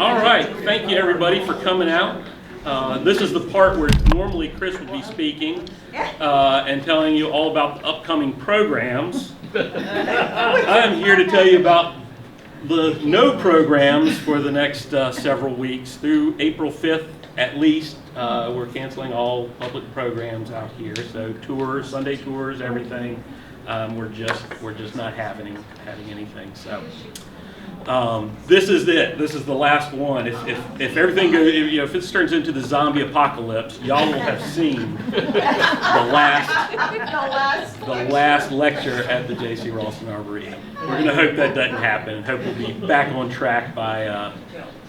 All right, thank you everybody for coming out. This is the part where normally Chris would be speaking and telling you all about the upcoming programs. I'm here to tell you about the no programs for the next several weeks through April 5th at least. We're canceling all public programs out here, so tours, Sunday tours, everything. We're just not having anything. So this is it. This is the last one. If everything goes, if this turns into the zombie apocalypse, y'all will have seen the last lecture at the J.C. Ralston Arboretum. We're going to hope that doesn't happen, and hope we'll be back on track by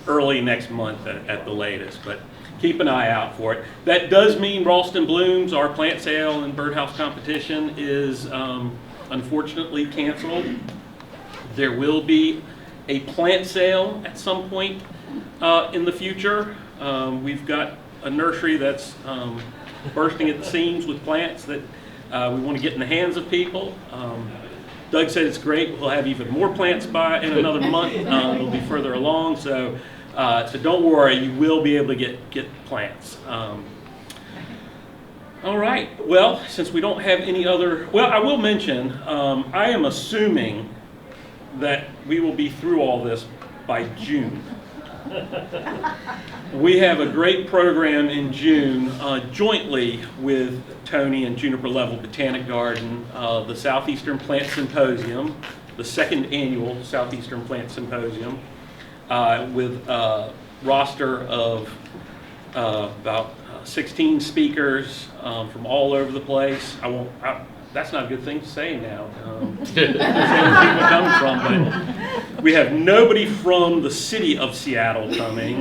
early next month at the latest. But keep an eye out for it. That does mean Ralston Blooms, our plant sale and birdhouse competition, is unfortunately canceled. There will be a plant sale at some point in the future. We've got a nursery that's bursting at the seams with plants that we want to get in the hands of people. Doug said it's great. We'll have even more plants by in another month. We'll be further along, so don't worry. You will be able to get plants. All right. Well, since we don't have any other, I will mention I am assuming that we will be through all this by June. We have a great program in June jointly with Tony and Juniper Level Botanic Garden, the Southeastern Plant Symposium, the second annual Southeastern Plant Symposium, with a roster of about 16 speakers from all over the place. That's not a good thing to say now. Where people coming from, but we have nobody from the city of Seattle coming.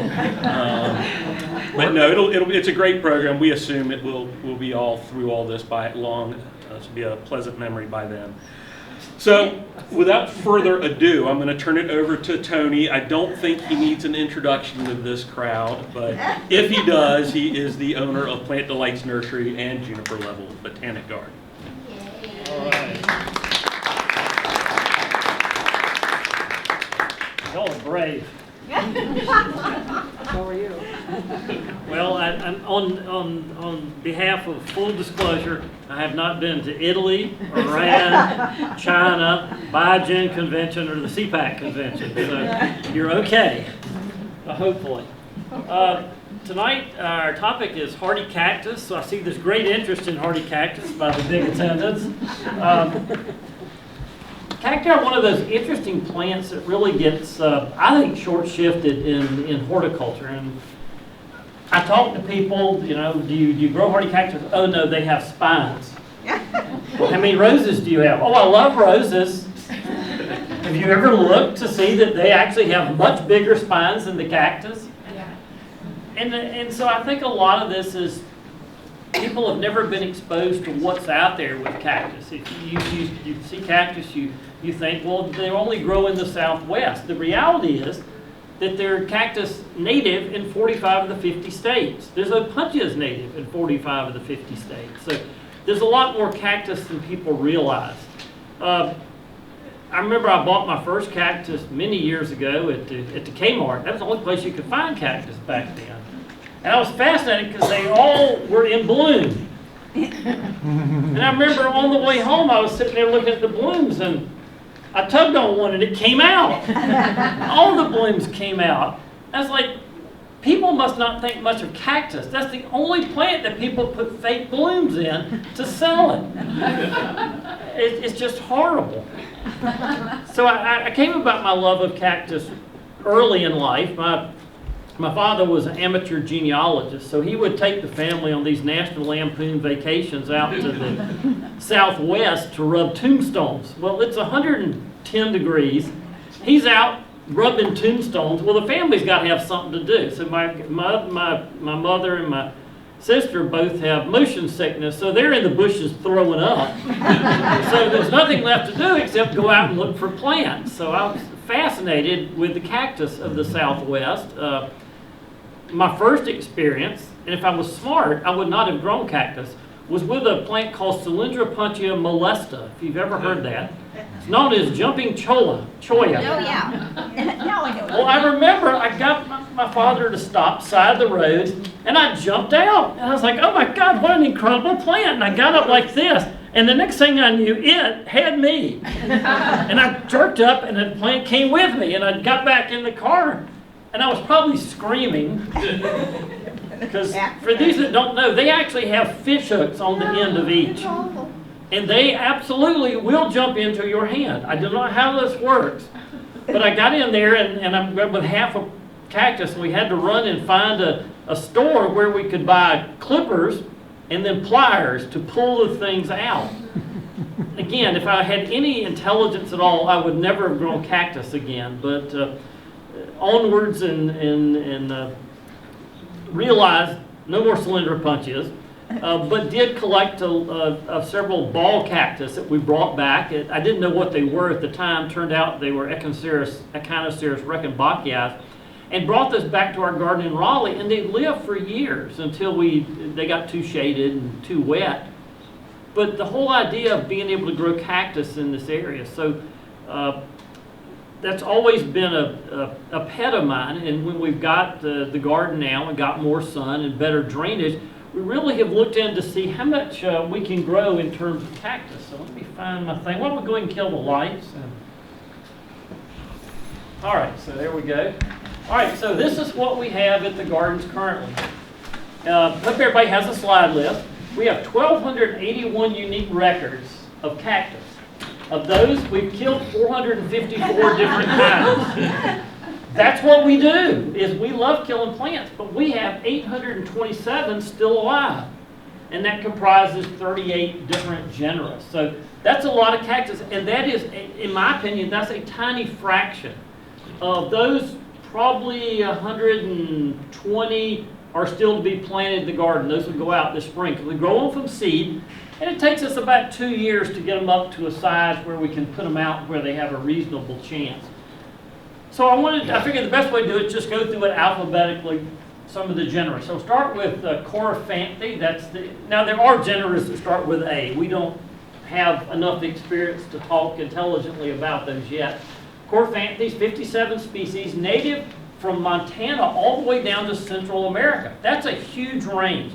But no, it's a great program. We assume it will be all through all this by long. This will be a pleasant memory by then. So, without further ado, I'm going to turn it over to Tony. I don't think he needs an introduction to this crowd, but if he does, he is the owner of Plant Delights Nursery and Juniper Level Botanic Garden. All right. Y'all are brave. How are you? Well, I'm on behalf of full disclosure, I have not been to Italy, Iran, China, Biogen Convention, or the CPAC Convention, so you're okay, hopefully. Tonight, our topic is hardy cactus, so I see there's great interest in hardy cactus by the big attendance. Cacti are one of those interesting plants that really gets, I think, short-shifted in horticulture. And I talk to people, do you grow hardy cactus? Oh, no, they have spines. Well, how many roses do you have? Oh, I love roses. Have you ever looked to see that they actually have much bigger spines than the cactus? And so I think a lot of this is people have never been exposed to what's out there with cactus. If you see cactus, you think, well, they only grow in the Southwest. The reality is that they're cactus native in 45 of the 50 states. There's Opuntia native in 45 of the 50 states. So there's a lot more cactus than people realize. I remember I bought my first cactus many years ago at the Kmart. That was the only place you could find cactus back then. And I was fascinated because they all were in bloom. And I remember on the way home, I was sitting there looking at the blooms, and I tugged on one, and it came out. All the blooms came out. I was like, people must not think much of cactus. That's the only plant that people put fake blooms in to sell it. It's just horrible. So I came about my love of cactus early in life. My father was an amateur genealogist, so he would take the family on these National Lampoon vacations out to the Southwest to rub tombstones. Well, it's 110 degrees. He's out rubbing tombstones. Well, the family's got to have something to do. So my mother and my sister both have motion sickness, so they're in the bushes throwing up. So there's nothing left to do except go out and look for plants. So I was fascinated with the cactus of the Southwest. My first experience, and if I was smart, I would not have grown cactus, was with a plant called Opuntia molesta, if you've ever heard that. It's known as jumping cholla, cholla. Oh, yeah. Now I know. Well, I remember I got my father to stop side of the road, and I jumped out. And I was like, oh my God, what an incredible plant. And I got up like this, and the next thing I knew, it had me. And I jerked up, and the plant came with me, and I got back in the car, and I was probably screaming. Because for these that don't know, they actually have fish hooks on the end of each. And they absolutely will jump into your hand. I don't know how this works. But I got in there and I'm with half a cactus, and we had to run and find a store where we could buy clippers and then pliers to pull the things out. Again, if I had any intelligence at all, I would never have grown cactus again. But onwards and realized no more cylindra punches. But did collect several ball cactus that we brought back. I didn't know what they were at the time. Turned out they were Echinocereus reichenbachii, and brought this back to our garden in Raleigh, and they lived for years until they got too shaded and too wet. But the whole idea of being able to grow cactus in this area, so that's always been a pet of mine. And when we've got the garden now and got more sun and better drainage, we really have looked in to see how much we can grow in terms of cactus. So let me find my thing. Why don't we go ahead and kill the lights? All right, so there we go. All right, so this is what we have at the gardens currently. Hope everybody has a slide list. We have 1,281 unique records of cactus. Of those, we've killed 454 different kinds. That's what we do, is we love killing plants, but we have 827 still alive. And that comprises 38 different genera. So that's a lot of cactus, and that is, in my opinion, that's a tiny fraction. Of those, probably 120 are still to be planted in the garden. Those will go out this spring, because we grow them from seed, and it takes us about 2 years to get them up to a size where we can put them out where they have a reasonable chance. So I figured the best way to do it is just go through it alphabetically, some of the genera. So start with corefanta. Now there are genera that start with A. We don't have enough experience to talk intelligently about those yet. Corefanta, 57 species, native from Montana all the way down to Central America. That's a huge range.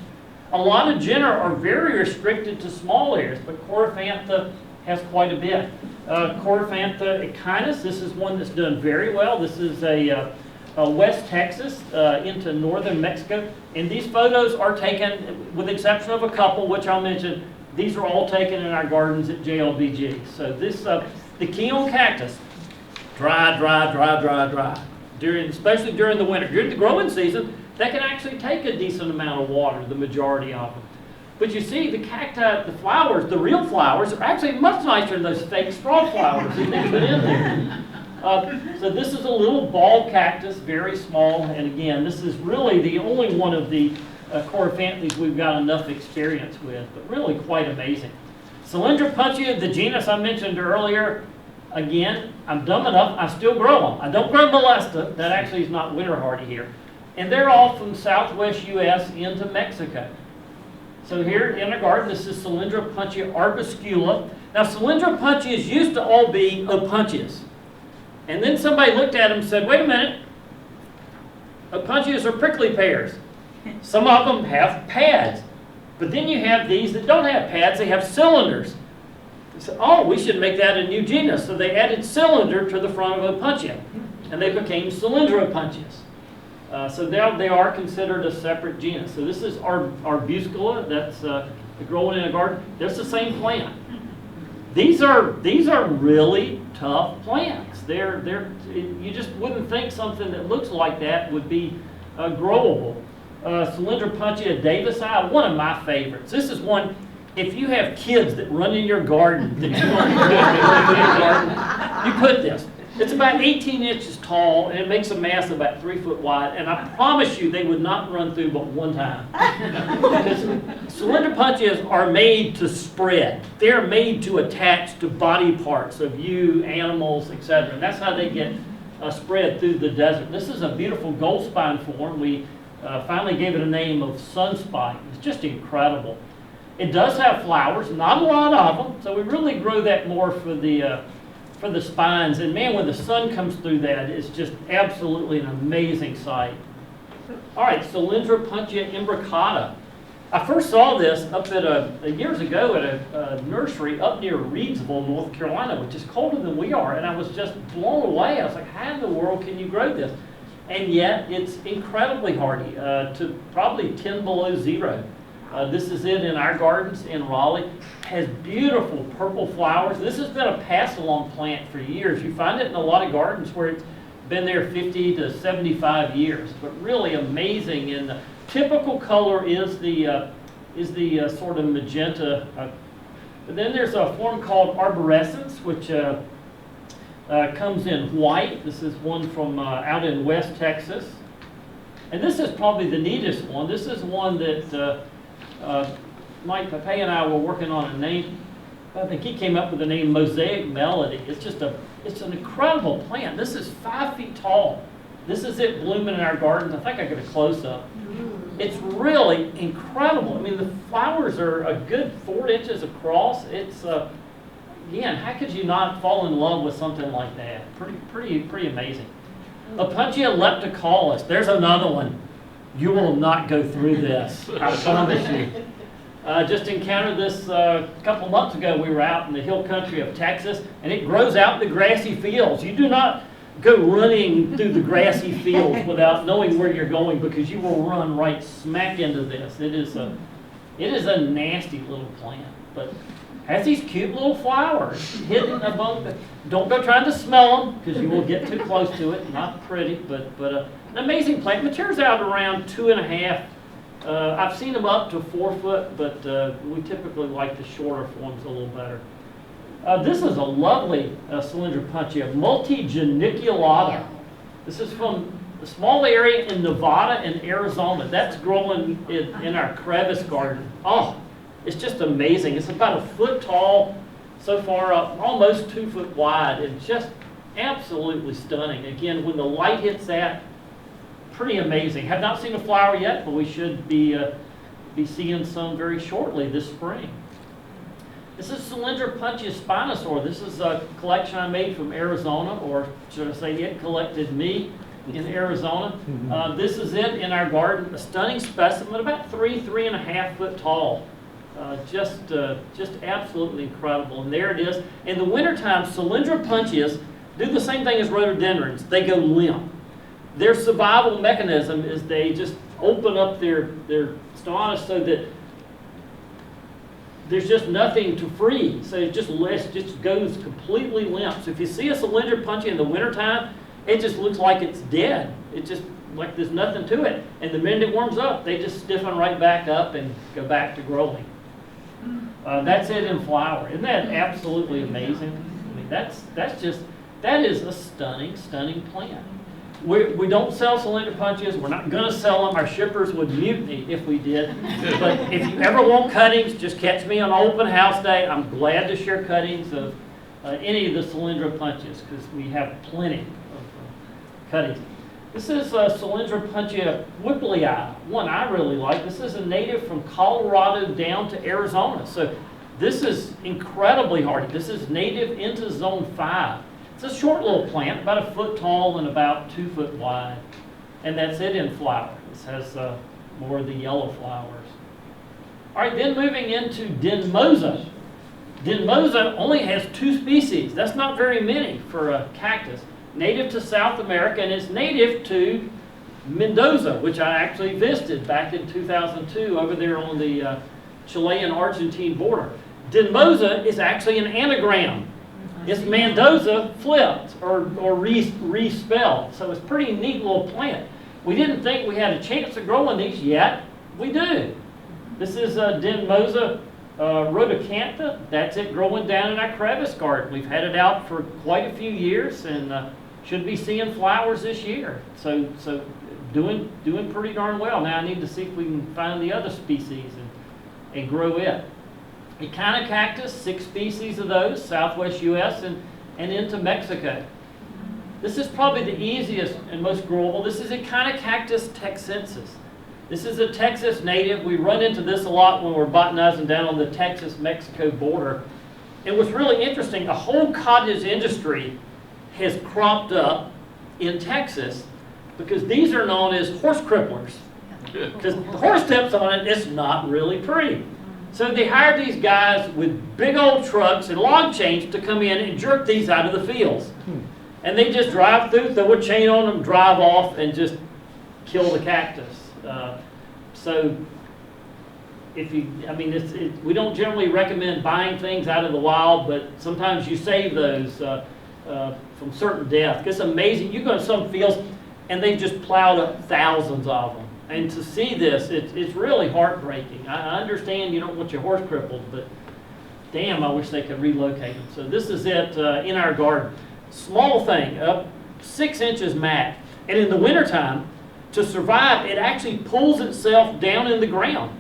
A lot of genera are very restricted to small areas, but corefanta has quite a bit. Corefanta echinus, this is one that's done very well. This is a West Texas into northern Mexico. And these photos are taken, with the exception of a couple, which I'll mention, these are all taken in our gardens at JLBG. So this, the key on cactus, dry. Especially during the winter. During the growing season, that can actually take a decent amount of water, the majority of them. But you see, the cacti, the flowers, the real flowers, are actually much nicer than those fake straw flowers that they put in there. So this is a little ball cactus, very small. And again, this is really the only one of the corefanthes we've got enough experience with, but really quite amazing. Cylindra puntia, the genus I mentioned earlier, again, I'm dumb enough, I still grow them. I don't grow molesta, that actually is not winter hardy here. And they're all from southwest U.S. into Mexico. So here in our garden, this is Cylindra puntia arbuscula. Now, Cylindra puntias used to all be Opuntias. And then somebody looked at them and said, wait a minute, Opuntias are prickly pears. Some of them have pads. But then you have these that don't have pads, they have cylinders. They said, oh, we should make that a new genus. So they added cylinder to the front of Opuntia. And they became Cylindra puntias. So now they are considered a separate genus. So this is arbuscula, that's growing in a garden. That's the same plant. These are really tough plants. You just wouldn't think something that looks like that would be growable. Cylindra puntia davisi, one of my favorites. This is one, if you have kids that run in your garden, that you want to grow in your garden, you put this. It's about 18 inches tall, and it makes a mass about 3 foot wide, and I promise you they would not run through but one time. Because Cylindra puntias are made to spread. They're made to attach to body parts of you, animals, etc. And that's how they get spread through the desert. This is a beautiful gold spine form. We finally gave it a name of sunspike. It's just incredible. It does have flowers, not a lot of them, so we really grow that more for the spines. And man, when the sun comes through that, it's just absolutely an amazing sight. All right, Cylindropuntia imbricata. I first saw this up at years ago at a nursery up near Reedsville, North Carolina, which is colder than we are, and I was just blown away. I was like, how in the world can you grow this? And yet, it's incredibly hardy, to probably 10 below zero. This is it in our gardens in Raleigh. Has beautiful purple flowers. This has been a pass-along plant for years. You find it in a lot of gardens where it's been there 50 to 75 years, but really amazing. And the typical color is the sort of magenta. But then there's a form called arborescens, which comes in white. This is one from out in West Texas. And this is probably the neatest one. This is one that Mike Pepe and I were working on a name. I think he came up with the name Mosaic Melody. It's an incredible plant. This is 5 feet tall. This is it blooming in our gardens. I think I got a close-up. It's really incredible. I mean, the flowers are a good 4 inches across. It's again, how could you not fall in love with something like that? Pretty amazing. Opuntia lepticalis. There's another one. You will not go through this. I promise you. Just encountered this a couple months ago. We were out in the hill country of Texas, and it grows out in the grassy fields. You do not go running through the grassy fields without knowing where you're going, because you will run right smack into this. It is a nasty little plant, but has these cute little flowers hidden among the. Don't go trying to smell them, because you will get too close to it. Not pretty, but an amazing plant. Matures out around 2.5. I've seen them up to 4 foot, but we typically like the shorter forms a little better. This is a lovely Cylindropuntia, multigeniculata. This is from a small area in Nevada and Arizona. That's growing in our crevice garden. Oh, it's just amazing. It's about 1 foot tall, so far up, almost 2 foot wide, and just absolutely stunning. Again, when the light hits that, pretty amazing. Have not seen a flower yet, but we should be seeing some very shortly this spring. This is Cylindropuntia spinosaur. This is a collection I made from Arizona, or should I say it collected me in Arizona. This is it in our garden. A stunning specimen, about 3.5 foot tall. Just absolutely incredible. And there it is. In the wintertime, Cylindropuntias do the same thing as rhododendrons. They go limp. Their survival mechanism is they just open up their stomata so that there's just nothing to freeze. So it just goes completely limp. So if you see a Cylindropuntia in the wintertime, it just looks like it's dead. It's just like there's nothing to it. And the minute it warms up, they just stiffen right back up and go back to growing. That's it in flower. Isn't that absolutely amazing? I mean, that is a stunning plant. We don't sell Cylindropuntias. We're not going to sell them. Our shippers would mutiny if we did. But if you ever want cuttings, just catch me on open house day. I'm glad to share cuttings of any of the Cylindropuntias, because we have plenty of cuttings. This is Cylindropuntia whipplei, one I really like. This is a native from Colorado down to Arizona. So this is incredibly hardy. This is native into zone 5. It's a short little plant, about 1 foot tall and about 2 foot wide. And that's it in flower. This has more of the yellow flowers. All right, then moving into Denmosa. Denmosa only has 2 species. That's not very many for a cactus. Native to South America, and it's native to Mendoza, which I actually visited back in 2002 over there on the Chilean-Argentine border. Denmosa is actually an anagram. It's Mendoza flipped or respelled. So it's a pretty neat little plant. We didn't think we had a chance of growing these yet. We do. This is Denmosa rhodocantha. That's it growing down in our crevice garden. We've had it out for quite a few years and should be seeing flowers this year. So doing pretty darn well. Now I need to see if we can find the other species and grow it. Echinocactus, 6 species of those, southwest U.S. and into Mexico. This is probably the easiest and most growable. This is Echinocactus texensis. This is a Texas native. We run into this a lot when we're botanizing down on the Texas-Mexico border. And what's really interesting, a whole cottage industry has cropped up in Texas because these are known as horse cripplers. Because the horse steps on it, it's not really pretty. So they hired these guys with big old trucks and log chains to come in and jerk these out of the fields. And they just drive through, throw a chain on them, drive off, and just kill the cactus. So if you, I mean, we don't generally recommend buying things out of the wild, but sometimes you save those from certain death. It's amazing. You go to some fields, and they've just plowed up thousands of them. And to see this, it's really heartbreaking. I understand you don't want your horse crippled, but damn, I wish they could relocate them. So this is it in our garden. Small thing, up 6 inches max. And in the wintertime, to survive, it actually pulls itself down in the ground.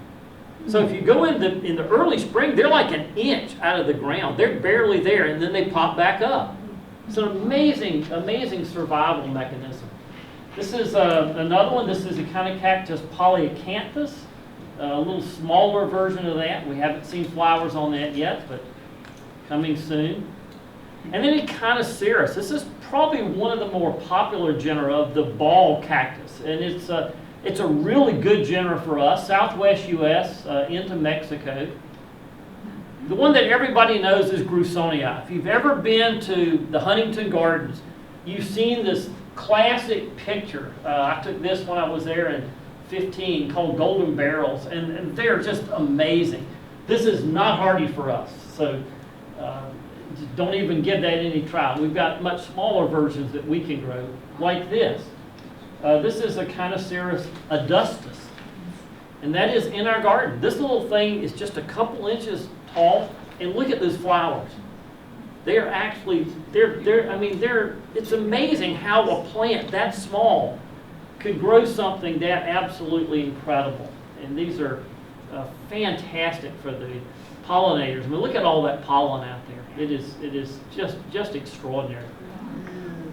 So if you go in the early spring, they're like an inch out of the ground. They're barely there, and then they pop back up. It's an amazing, amazing survival mechanism. This is another one. This is Echinocereus polyacanthus, a little smaller version of that. We haven't seen flowers on that yet, but coming soon. And then Echinocereus. This is probably one of the more popular genera of the ball cactus, and it's a really good genera for us, Southwest U.S. Into Mexico. The one that everybody knows is Grusonii. If you've ever been to the Huntington Gardens, you've seen this classic picture. I took this when I was there in 15, called Golden Barrels, and they're just amazing. This is not hardy for us, so just don't even give that any try. We've got much smaller versions that we can grow, like this. This is Echinocereus adustus, and that is in our garden. This little thing is just a couple inches tall, and look at those flowers. They're actually, it's amazing how a plant that small could grow something that absolutely incredible. And these are fantastic for the pollinators. I mean, look at all that pollen out there. It is just extraordinary.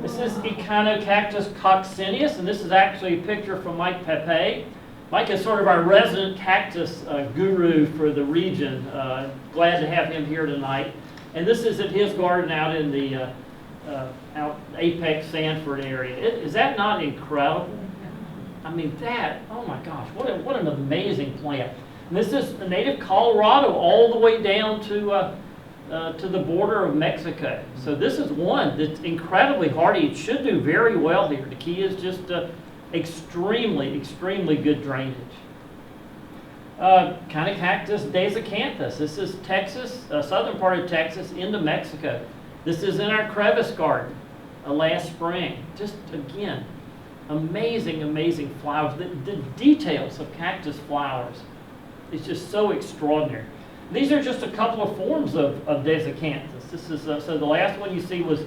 This is Echinocactus coccineus, and this is actually a picture from Mike Pepe. Mike is sort of our resident cactus guru for the region. Glad to have him here tonight. And this is at his garden out in the out Apex Sanford area. Is that not incredible? I mean, oh my gosh, what an amazing plant. And this is a native Colorado all the way down to the border of Mexico. So this is one that's incredibly hardy. It should do very well here. The key is just extremely, extremely good drainage. Echinocereus dasycanthus. This is Texas, southern part of Texas into Mexico. This is in our crevice garden last spring. Just, again, amazing, amazing flowers. The details of cactus flowers is just so extraordinary. These are just a couple of forms of dasycanthus. This is, so the last one you see was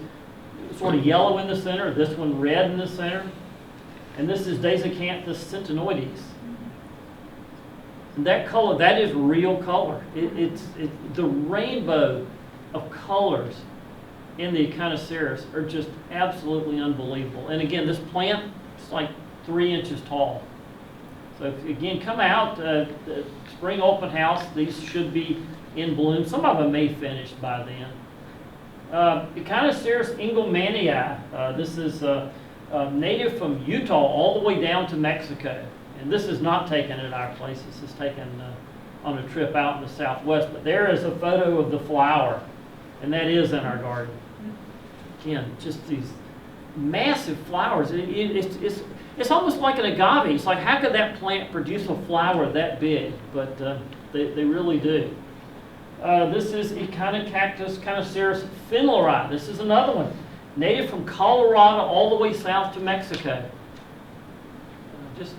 sort of yellow in the center, this one red in the center. And this is Dasycanthus centenoides. And that color, that is real color. It's the rainbow of colors in the Echinocereus are just absolutely unbelievable. And again, this plant is like 3 inches tall. So if, again, come out, spring open house, these should be in bloom. Some of them may finish by then. Echinocereus engelmannii. This is native from Utah all the way down to Mexico. And this is not taken at our place. This is taken on a trip out in the Southwest. But there is a photo of the flower, and that is in our garden. Again, just these massive flowers. It's almost like an agave. It's like, how could that plant produce a flower that big? But they really do. This is Echinocereus fenleri. This is another one. Native from Colorado all the way south to Mexico. Just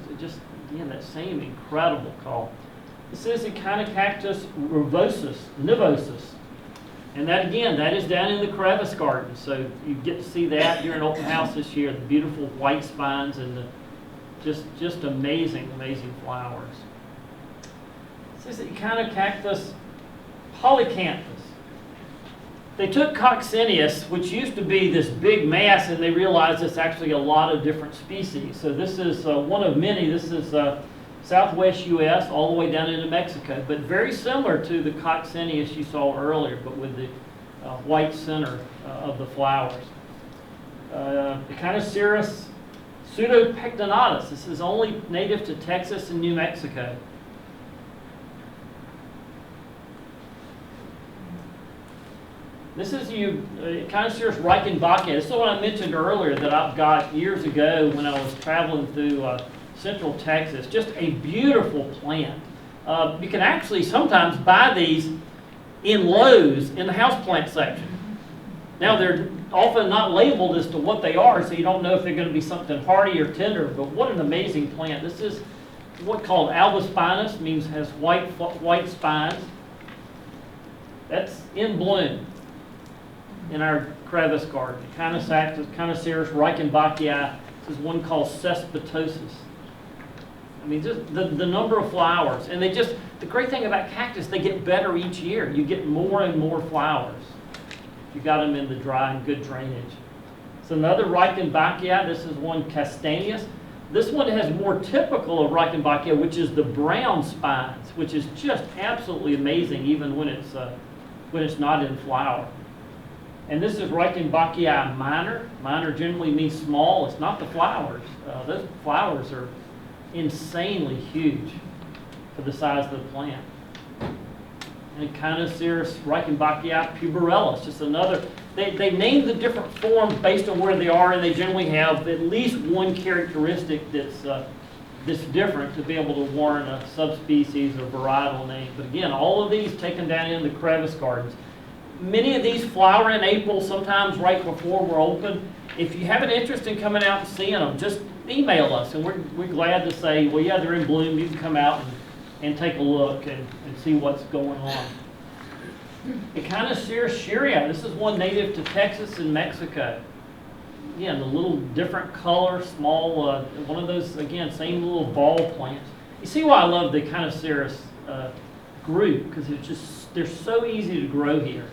again, that same incredible call. This is Echinocactus nivosus. And that, again, that is down in the crevice garden. So you get to see that during open house this year. The beautiful white spines and the just amazing, amazing flowers. This is Echinocactus polyacanthus. They took coccineus, which used to be this big mass, and they realized it's actually a lot of different species. So this is one of many. This is Southwest U.S. all the way down into Mexico, but very similar to the coccineus you saw earlier, but with the white center of the flowers. Echinocereus pseudopectinatus. This is only native to Texas and New Mexico. This is Echinocereus reichenbachia. This is the one I mentioned earlier that I've got years ago when I was traveling through central Texas. Just a beautiful plant. You can actually sometimes buy these in Lowe's in the houseplant section. Now they're often not labeled as to what they are, so you don't know if they're going to be something hardy or tender, but what an amazing plant. This is what's called albospinous, means has white spines. That's in bloom in our crevice garden. Echinocereus reichenbachii. This is one called cespitosus. I mean, just the number of flowers. And the great thing about cactus, they get better each year. You get more and more flowers. You got them in the dry and good drainage. So another reichenbachii, this is one castaneus. This one has more typical of reichenbachii, which is the brown spines, which is just absolutely amazing even when it's not in flower. And this is reichenbachii minor. Minor generally means small. It's not the flowers. Those flowers are insanely huge for the size of the plant. And Echinocereus reichenbachii puberellus, just another. They name the different forms based on where they are, and they generally have at least one characteristic that's different to be able to warrant a subspecies or varietal name. But again, all of these taken down in the crevice gardens. Many of these flower in April, sometimes right before we're open. If you have an interest in coming out and seeing them, just email us, and we're glad to say, well, yeah, they're in bloom. You can come out and take a look and see what's going on. Echinocereus scheria. This is one native to Texas and Mexico. Again, a little different color, small, one of those, again, same little ball plants. You see why I love the Echinocereus group, because they're so easy to grow here.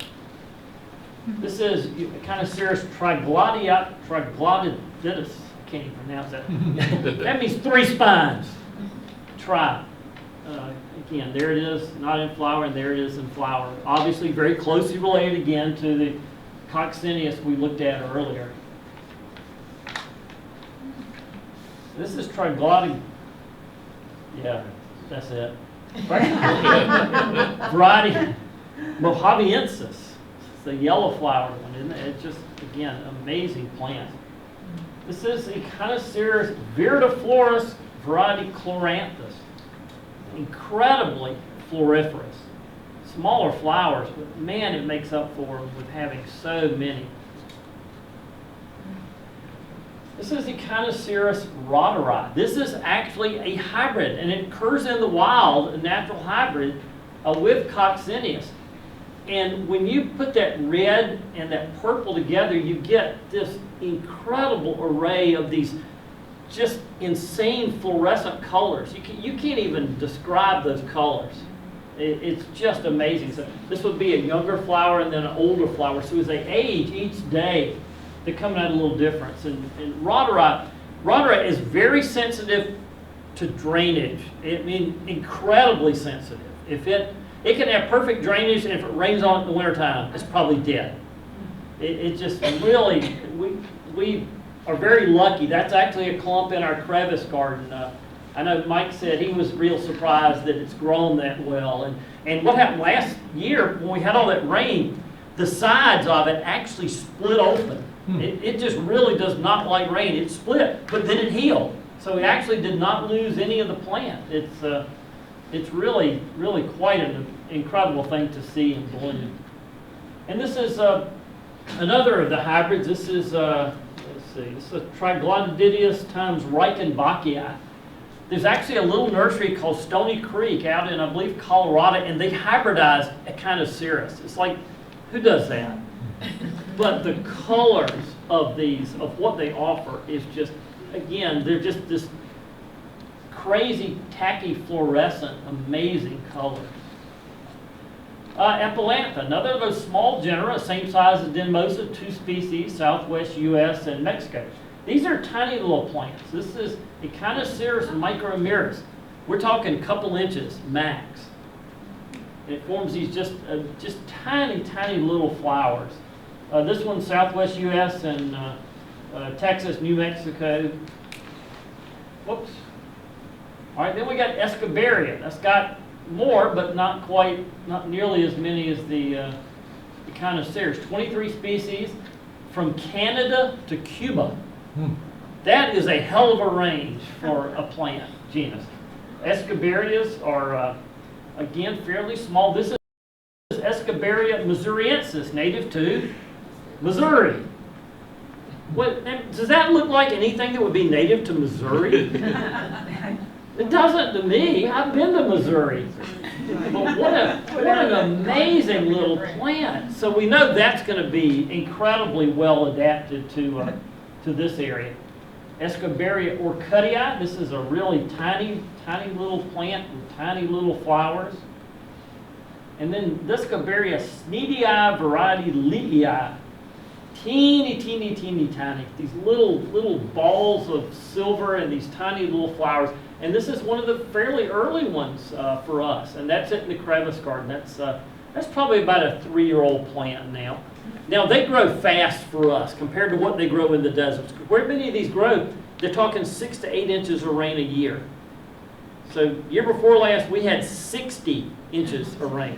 This is Echinocereus triglodytis. I can't even pronounce that. That means 3 spines. Tri. Again, there it is, not in flower, and there it is in flower. Obviously very closely related again to the coccineus we looked at earlier. This is triglodytis. Yeah, that's it. Variety Mojaviensis. It's the yellow flowered one, isn't it? It's just, again, amazing plant. This is Echinocereus viridiflorus variety chloranthus. Incredibly floriferous. Smaller flowers, but man, it makes up for them with having so many. This is Echinocereus roteri. This is actually a hybrid, and it occurs in the wild, a natural hybrid with coccineus. And when you put that red and that purple together, you get this incredible array of these just insane fluorescent colors. You can't even describe those colors. It's just amazing. So this would be a younger flower and then an older flower. So as they age each day, they're coming out a little difference. And roteri is very sensitive to drainage. I mean, incredibly sensitive. If it can have perfect drainage, and if it rains on it in the wintertime, it's probably dead. It just really, we are very lucky. That's actually a clump in our crevice garden. I know Mike said he was real surprised that it's grown that well. And what happened last year when we had all that rain, the sides of it actually split open. It just really does not like rain. It split, but then it healed. So we actually did not lose any of the plant. It's really, really quite an incredible thing to see in bloom. And this is another of the hybrids. This is, this is a Triglodytius times reichenbachii. There's actually a little nursery called Stony Creek out in, I believe, Colorado, and they hybridize Echinocereus. It's like, who does that? But the colors of these, of what they offer, is just, again, they're just this crazy, tacky, fluorescent, amazing colors. Epilantha, another of those small genera, same size as Denmosa, 2 species, Southwest U.S. and Mexico. These are tiny little plants. This is Echinocereus micromeris. We're talking a couple inches max. And it forms these just tiny, tiny little flowers. This one's Southwest U.S. and Texas, New Mexico. Whoops. All right, then we got Escobaria. That's got more, but not nearly as many as the Echinocereus. 23 species from Canada to Cuba. That is a hell of a range for a plant genus. Escobarias are, again, fairly small. This is Escobaria missouriensis, native to Missouri. Does that look like anything that would be native to Missouri? It doesn't to me. I've been to Missouri. But what an amazing little plant. So we know that's going to be incredibly well adapted to this area. Escobaria orchidea. This is a really tiny, tiny little plant with tiny little flowers. And then Escobaria sneedii variety leii. Teeny, teeny, teeny, tiny. These little balls of silver and these tiny little flowers. And this is one of the fairly early ones for us. And that's it in the crevice garden. That's probably about a 3-year-old plant now. Now, they grow fast for us compared to what they grow in the deserts. Where many of these grow, they're talking 6 to 8 inches of rain a year. So, year before last, we had 60 inches of rain.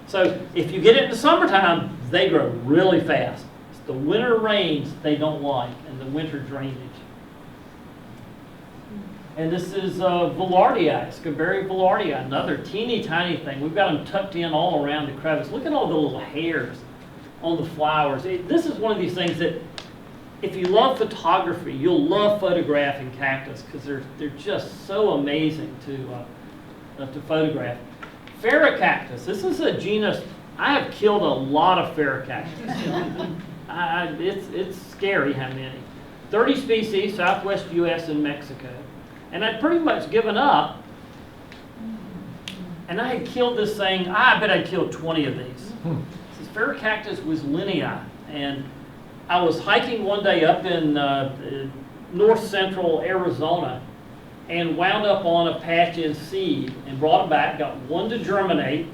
So, if you get it in the summertime, they grow really fast. It's the winter rains they don't like, and the winter drainage. And this is Villardii, Escobaria Villardii, another teeny tiny thing. We've got them tucked in all around the crevice. Look at all the little hairs on the flowers. This is one of these things that, if you love photography, you'll love photographing cactus because they're just so amazing to photograph. Ferrocactus. This is a genus. I have killed a lot of ferrocactus. It's scary how many. 30 species, Southwest U.S. and Mexico. And I'd pretty much given up. And I had killed this thing. I bet I'd killed 20 of these. This Ferrocactus wislinii. And I was hiking one day up in north central Arizona and wound up on a patch in seed and brought it back, got one to germinate,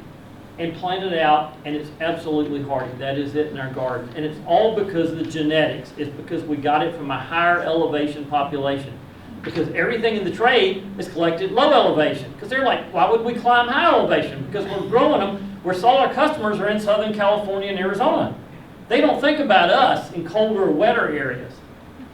and planted it out, and it's absolutely hardy. That is it in our garden. And it's all because of the genetics. It's because we got it from a higher elevation population. Because everything in the trade is collected low elevation. Because they're like, why would we climb high elevation? Because we're growing them where all our customers are in Southern California and Arizona. They don't think about us in colder, wetter areas.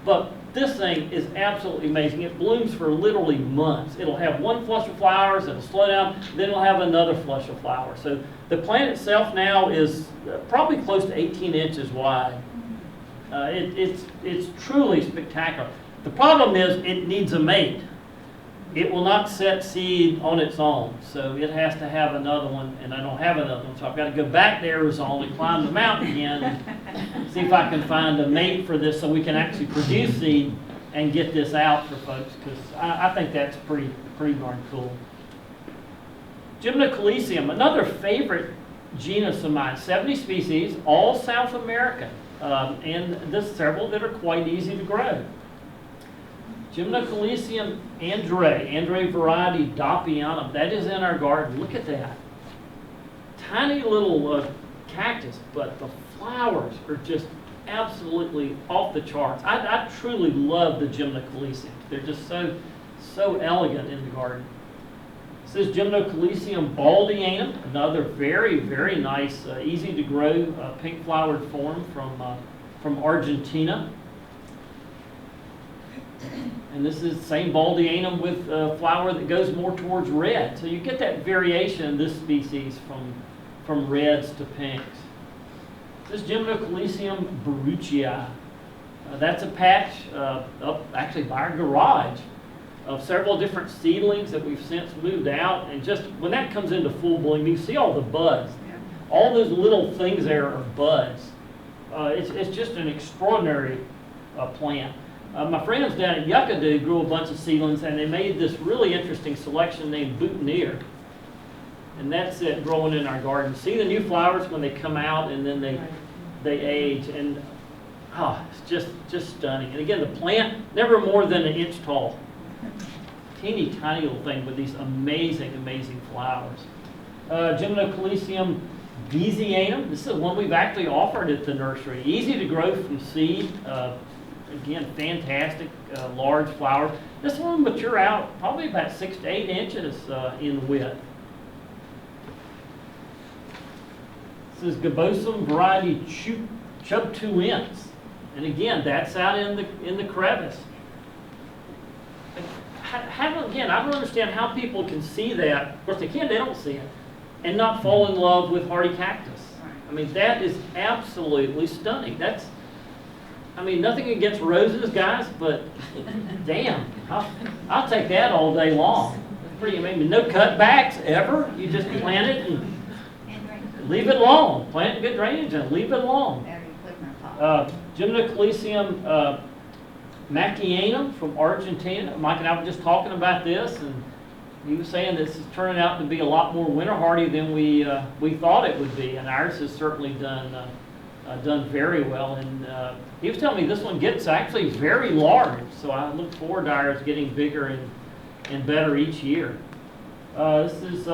But this thing is absolutely amazing. It blooms for literally months. It'll have one flush of flowers, it'll slow down, then it'll have another flush of flowers. So the plant itself now is probably close to 18 inches wide. It's truly spectacular. The problem is it needs a mate. It will not set seed on its own, so it has to have another one, and I don't have another one, so I've got to go back to Arizona and climb the mountain again and see if I can find a mate for this so we can actually produce seed and get this out for folks, because I think that's pretty darn cool. Gymnocalycium, another favorite genus of mine, 70 species, all South American, and there's several that are quite easy to grow. Gymnocalycium Andre variety Dopianum, that is in our garden. Look at that. Tiny little cactus, but the flowers are just absolutely off the charts. I truly love the Gymnocalycium. They're just so elegant in the garden. This is Gymnocalycium baldianum, another very, very nice, easy to grow pink flowered form from Argentina. And this is the same baldianum with a flower that goes more towards red. So you get that variation in this species from reds to pinks. This is Gymnocalycium baruchii. That's a patch up actually by our garage of several different seedlings that we've since moved out. And just when that comes into full bloom, you see all the buds. All those little things there are buds. It's just an extraordinary plant. My friends down at Yucca grew a bunch of seedlings, and they made this really interesting selection named Botanic. And that's it growing in our garden. See the new flowers when they come out, and then they age, and it's just stunning. And again, the plant never more than an inch tall. teeny tiny little thing with these amazing, amazing flowers. Gymnocalycium bezianum. This is one we've actually offered at the nursery. Easy to grow from seed. Again, fantastic, large flowers. This one will mature out probably about 6 to 8 inches in width. This is Gibosum variety chubtuense. And again, that's out in the crevice. Again, I don't understand how people can see that. Of course, they can, they don't see it, and not fall in love with hardy cactus. I mean, that is absolutely stunning. That's, I mean, nothing against roses, guys, but damn, I'll take that all day long. It's pretty amazing. No cutbacks ever. You just plant it and leave it alone. Plant good drainage and leave it alone. Gymnocalycium Macianum from Argentina. Mike and I were just talking about this, and he was saying this is turning out to be a lot more winter hardy than we thought it would be, and ours has certainly done very well. And he was telling me this one gets actually very large, so I look forward to ours getting bigger and better each year. This is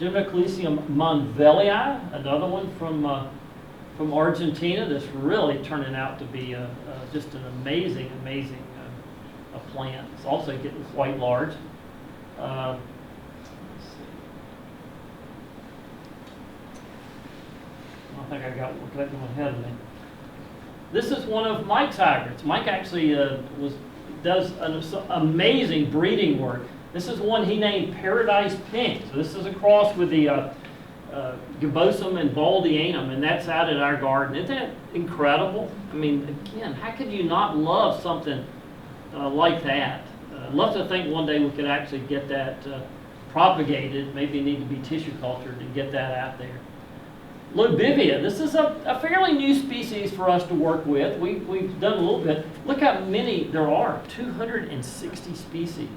Gymnocalycium Monvelii, another one from Argentina. That's really turning out to be just an amazing, amazing plant. It's also getting quite large. Let's see. I think I got one ahead of me. This is one of Mike's hybrids. Mike actually does amazing breeding work. This is one he named Paradise Pink. So this is a cross with the Gibosum and Baldianum, and that's out at our garden. Isn't that incredible? I mean, again, how could you not love something like that? I'd love to think one day we could actually get that propagated. Maybe need to be tissue cultured to get that out there. Lobivia. This is a fairly new species for us to work with. We've done a little bit. Look how many there are, 260 species.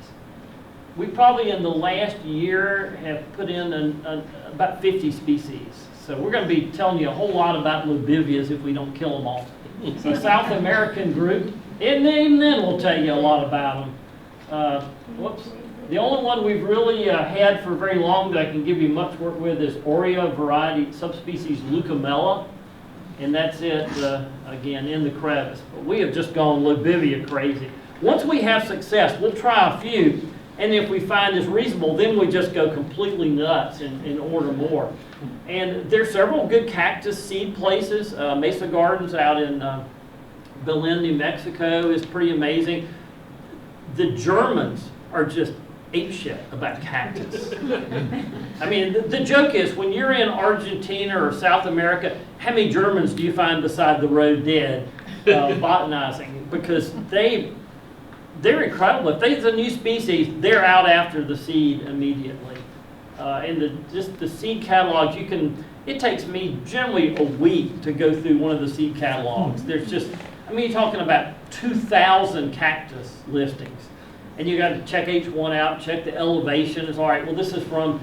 We probably in the last year have put in about 50 species. So we're going to be telling you a whole lot about lobivias if we don't kill them all. It's a South American group, and then we'll tell you a lot about them. Whoops. The only one we've really had for very long that I can give you much work with is Aurea variety, subspecies Leucomella, and that's it, again, in the crevice. But we have just gone lobivia crazy. Once we have success, we'll try a few, and if we find it's reasonable, then we just go completely nuts and order more. And there's several good cactus seed places. Mesa Gardens out in Belen, New Mexico is pretty amazing. The Germans are just apeshit about cactus. I mean, the joke is when you're in Argentina or South America, how many Germans do you find beside the road dead botanizing? Because they're incredible. If there's a new species, they're out after the seed immediately. And just the seed catalogs, it takes me generally a week to go through one of the seed catalogs. There's just, I mean, you're talking about 2,000 cactus listings. And you got to check each one out, check the elevation. It's all right, well, this is from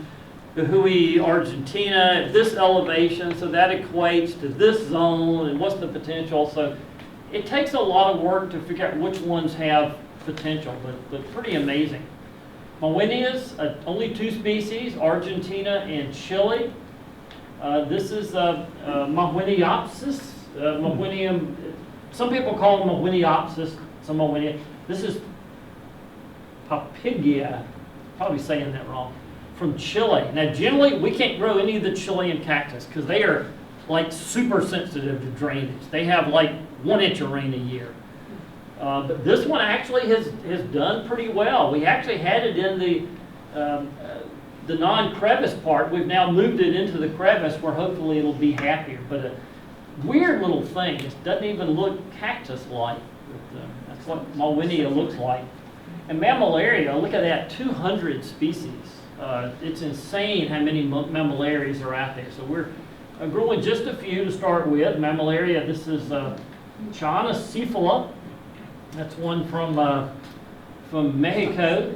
Jujuy, Argentina, at this elevation, so that equates to this zone, and what's the potential. So it takes a lot of work to figure out which ones have potential, but pretty amazing. Mawinias, only 2 species, Argentina and Chile. This is Mawiniopsis. Mawinium, some people call them Mawiniopsis, some Mawinia. This is Papigia, probably saying that wrong, from Chile. Now, generally, we can't grow any of the Chilean cactus because they are like super sensitive to drainage. They have like 1 inch of rain a year. But this one actually has done pretty well. We actually had it in the non-crevice part. We've now moved it into the crevice where hopefully it'll be happier. But a weird little thing. It doesn't even look cactus-like. That's what Malwinia looks like. And Mammillaria, look at that, 200 species. It's insane how many Mammillarias are out there. So we're growing just a few to start with. Mammillaria, this is Echinocereus. That's one from Mexico.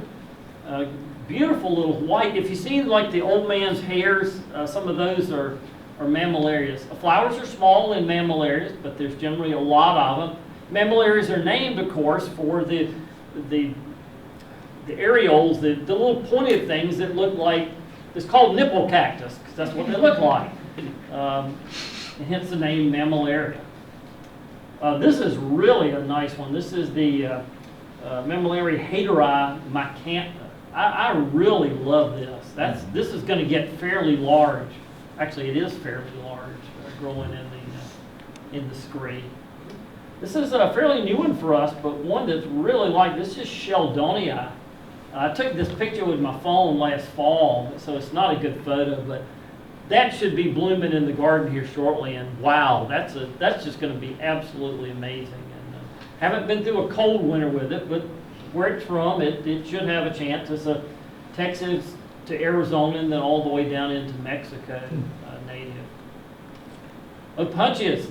Beautiful little white. If you see like the old man's hairs, some of those are Mammillarias. The flowers are small in Mammillarias, but there's generally a lot of them. Mammillarias are named, of course, for the the areoles, the little pointed things that look like, it's called nipple cactus, because that's what they look like. And hence the name Mammillaria. This is really a nice one. This is the Mammillaria hateri mycantha. I really love this. This is going to get fairly large. Actually, it is fairly large, growing in the scree. This is a fairly new one for us, but one that's really like, this is Sheldonii. I took this picture with my phone last fall, so it's not a good photo, but that should be blooming in the garden here shortly, and wow, that's just going to be absolutely amazing. And haven't been through a cold winter with it, but where it's from, it should have a chance. It's a Texas to Arizona and then all the way down into Mexico native. Opuntias,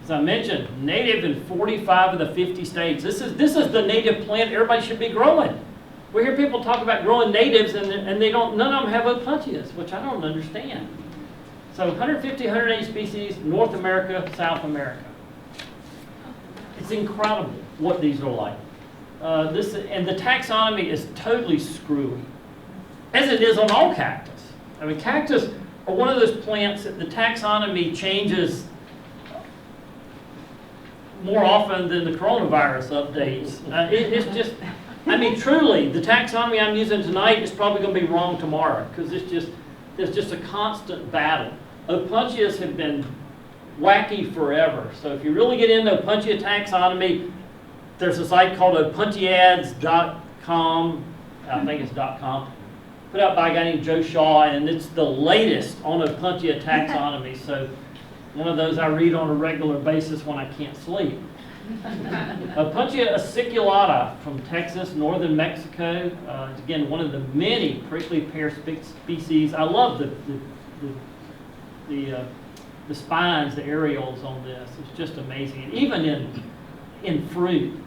as I mentioned, native in 45 of the 50 states. This is the native plant everybody should be growing. We hear people talk about growing natives and they don't, none of them have Opuntias, which I don't understand. So 150, 180 species, North America, South America. It's incredible what these are like. And the taxonomy is totally screwy, as it is on all cactus. I mean, cactus are one of those plants that the taxonomy changes more often than the coronavirus updates. It's just, I mean, truly, the taxonomy I'm using tonight is probably going to be wrong tomorrow, because there's just a constant battle. Opuntias have been wacky forever. So if you really get into Opuntia taxonomy, there's a site called opuntiads.com, I think it's .com, put out by a guy named Joe Shaw, and it's the latest on Opuntia taxonomy. So one of those I read on a regular basis when I can't sleep. Opuntia aciculata from Texas, northern Mexico. It's again one of the many prickly pear species. I love the spines, the areoles on this. It's just amazing. And even in fruit,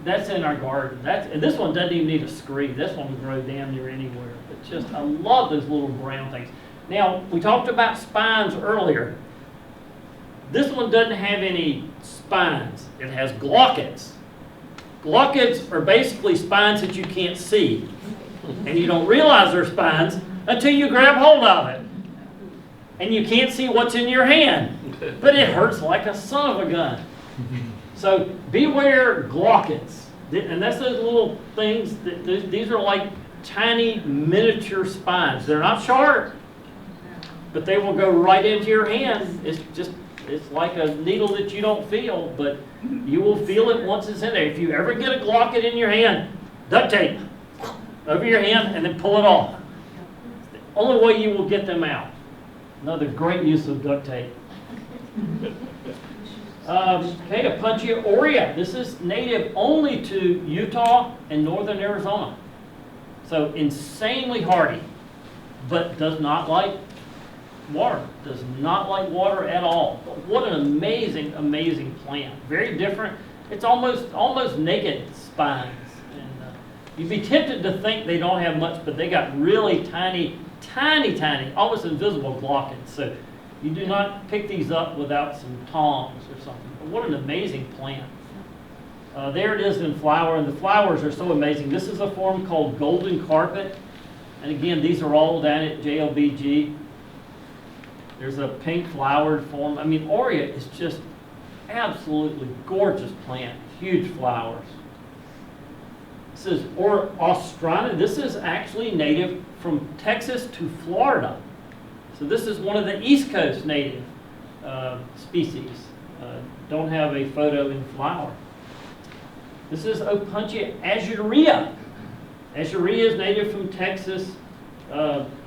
that's in our garden. And this one doesn't even need a screen. This one will grow damn near anywhere. It's just, I love those little brown things. Now, we talked about spines earlier. This one doesn't have any spines. It has glockets. Glockets are basically spines that you can't see. And you don't realize they're spines until you grab hold of it. And you can't see what's in your hand. But it hurts like a son of a gun. So beware glockets. And that's those little things, these are like tiny miniature spines. They're not sharp, but they will go right into your hand. It's like a needle that you don't feel, but you will feel it once it's in there. If you ever get a glocket in your hand, duct tape over your hand and then pull it off. It's the only way you will get them out. Another great use of duct tape. Okay, Opuntia aurea. This is native only to Utah and northern Arizona. So insanely hardy, but does not like water. Does not like water at all. But what an amazing, amazing plant. Very different. It's almost naked spines. And you'd be tempted to think they don't have much, but they got really tiny, almost invisible glockets. So you do not pick these up without some tongs or something. But what an amazing plant. There it is in flower, and the flowers are so amazing. This is a form called golden carpet. And again, these are all down at JLBG. There's a pink flowered form. I mean, aurea is just absolutely gorgeous plant. Huge flowers. This is Austrana. This is actually native from Texas to Florida. So this is one of the East Coast native species. Don't have a photo in flower. This is Opuntia azurea. Azurea is native from Texas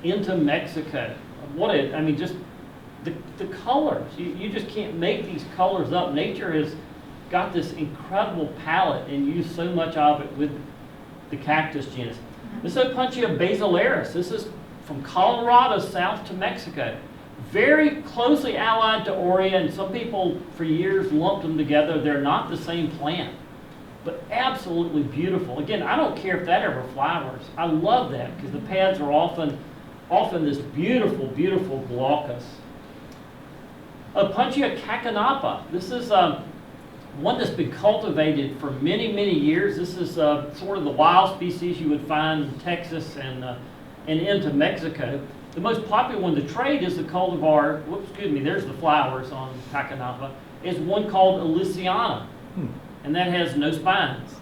into Mexico. I mean, just the colors. You just can't make these colors up. Nature has got this incredible palette and used so much of it with the cactus genus. This is Opuntia basilaris. This is from Colorado south to Mexico. Very closely allied to aurea, and some people for years lumped them together. They're not the same plant, but absolutely beautiful. Again, I don't care if that ever flowers. I love that because the pads are often this beautiful, beautiful glaucus. Opuntia cacanapa. This is one that's been cultivated for many, many years. This is sort of the wild species you would find in Texas and into Mexico. The most popular one to trade is the cultivar, whoops, excuse me, there's the flowers on Tacanapa, is one called Aliciana, and that has no spines.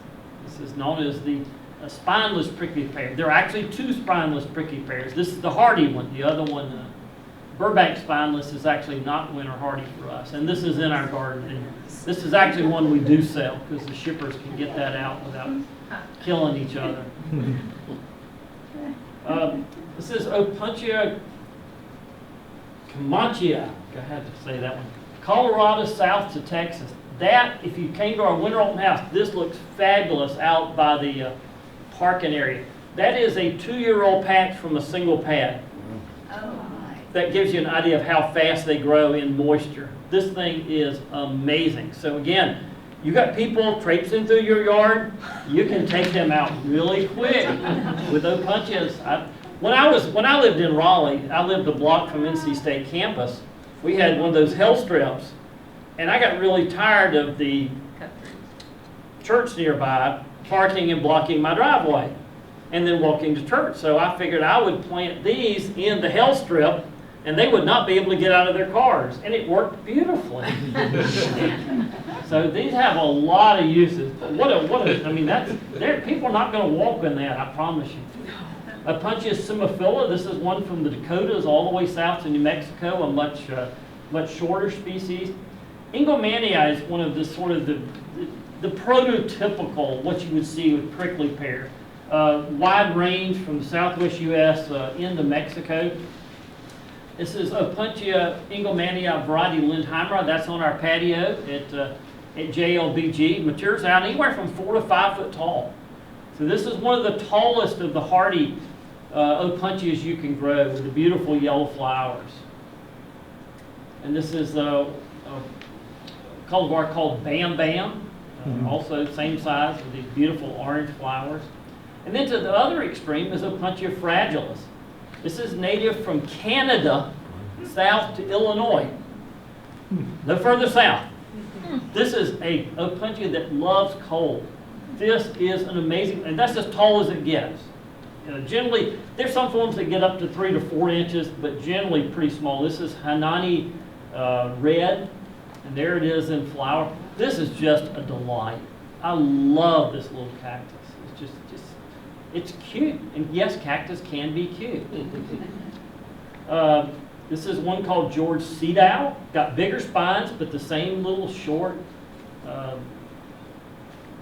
This is known as the spineless prickly pear. There are actually two spineless prickly pears. This is the hardy one. The other one, Burbank spineless, is actually not winter hardy for us, and this is in our garden. And this is actually one we do sell because the shippers can get that out without killing each other. This is Opuntia Comanchea. I had to say that one. Colorado south to Texas. That, if you came to our winter open house, this looks fabulous out by the parking area. That is a 2-year-old patch from a single pad. Oh my. That gives you an idea of how fast they grow in moisture. This thing is amazing. So again, you got people traipsing through your yard, you can take them out really quick with Opuntias. When I lived in Raleigh, I lived a block from NC State campus. We had one of those hell strips, and I got really tired of the church nearby parking and blocking my driveway and then walking to church. So I figured I would plant these in the hell strip and they would not be able to get out of their cars, and it worked beautifully. So these have a lot of uses. I mean, people are not going to walk in that, I promise you. Opuntia semiphila, this is one from the Dakotas all the way south to New Mexico, a much shorter species. Engomania is one of the sort of the prototypical, what you would see with prickly pear. Wide range from the southwest U.S. Into Mexico. This is Opuntia Engomania variety Lindheimera. That's on our patio at JLBG. Matures out anywhere from 4 to 5 foot tall. So this is one of the tallest of the hardy Opuntias you can grow with the beautiful yellow flowers. And this is a cultivar called Bam Bam, also same size with these beautiful orange flowers. And then to the other extreme is Opuntia fragilis. This is native from Canada south to Illinois. No further south. This is a Opuntia that loves cold. This is an amazing, and that's as tall as it gets. Generally, there's some forms that get up to 3 to 4 inches, but generally pretty small. This is Hanani red, and there it is in flower. This is just a delight. I love this little cactus. It's it's cute. And yes, cactus can be cute. This is one called George Seedow. Got bigger spines, but the same little short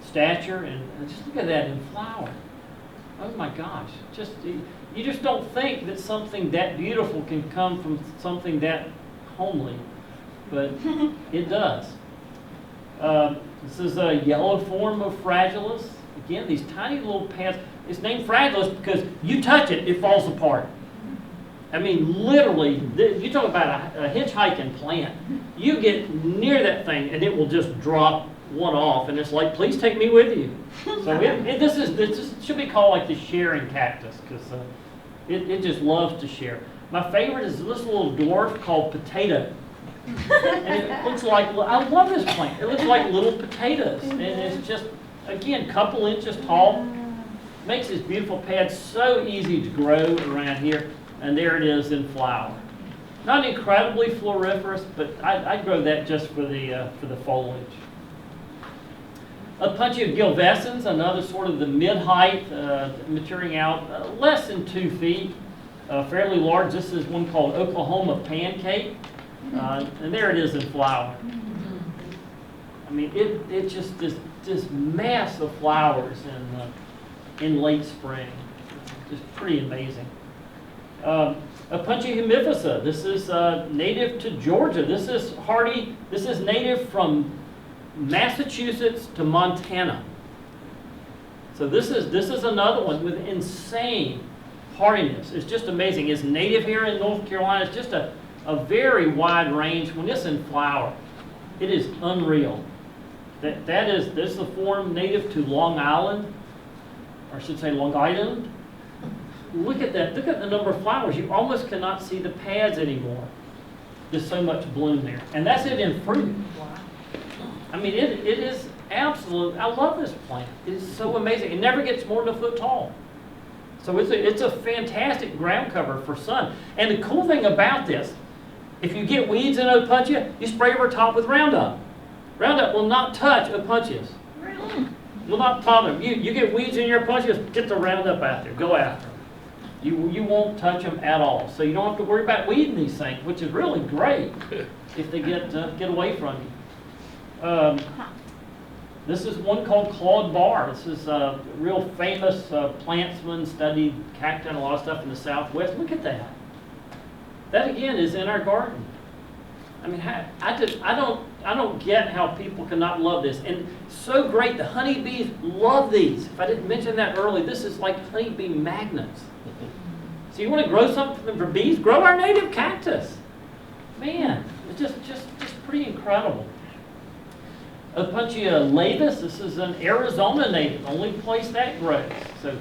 stature. And just look at that in flower. Oh my gosh. You just don't think that something that beautiful can come from something that homely, but it does. This is a yellow form of fragilis. Again, these tiny little pads. It's named fragilis because you touch it, it falls apart. I mean, literally, you talk about a hitchhiking plant. You get near that thing and it will just drop one off, and it's like, please take me with you. So this should be called like the sharing cactus because it just loves to share. My favorite is this little dwarf called potato. And it looks like, I love this plant. It looks like little potatoes. And it's just, again, a couple inches tall. Makes this beautiful pad so easy to grow around here. And there it is in flower. Not incredibly floriferous, but I'd grow that just for the foliage. Opuntia gilvescens, another sort of the mid-height, maturing out less than 2 feet, fairly large. This is one called Oklahoma pancake. And there it is in flower. I mean, it just this mass of flowers in late spring. Just pretty amazing. Opuntia hemiphysa. This is native to Georgia. This is hardy. This is native from Massachusetts to Montana. So this is another one with insane hardiness. It's just amazing. It's native here in North Carolina. It's just a very wide range. When it's in flower, it is unreal. This is the form native to Long Island, or I should say Long Island. Look at that. Look at the number of flowers. You almost cannot see the pads anymore. There's so much bloom there. And that's it in fruit. I mean, it is absolute. I love this plant. It is so amazing. It never gets more than a foot tall. So it's a fantastic ground cover for sun. And the cool thing about this, if you get weeds in Opuntia, you spray over top with Roundup. Roundup will not touch Opuntias. Really? Will not bother them. You get weeds in your Opuntias, get the Roundup out there. Go after them. You won't touch them at all. So you don't have to worry about weeding these things, which is really great if they get away from you. This is one called Claude Barr. This is a real famous plantsman, studied cacti and a lot of stuff in the Southwest. Look at that. That again is in our garden. I mean, I don't get how people cannot love this. And so great, the honeybees love these. If I didn't mention that earlier, this is like honeybee magnets. So you want to grow something for bees? Grow our native cactus. Man, it's just pretty incredible. Opuntia laevis, this is an Arizona native, only place that grows. So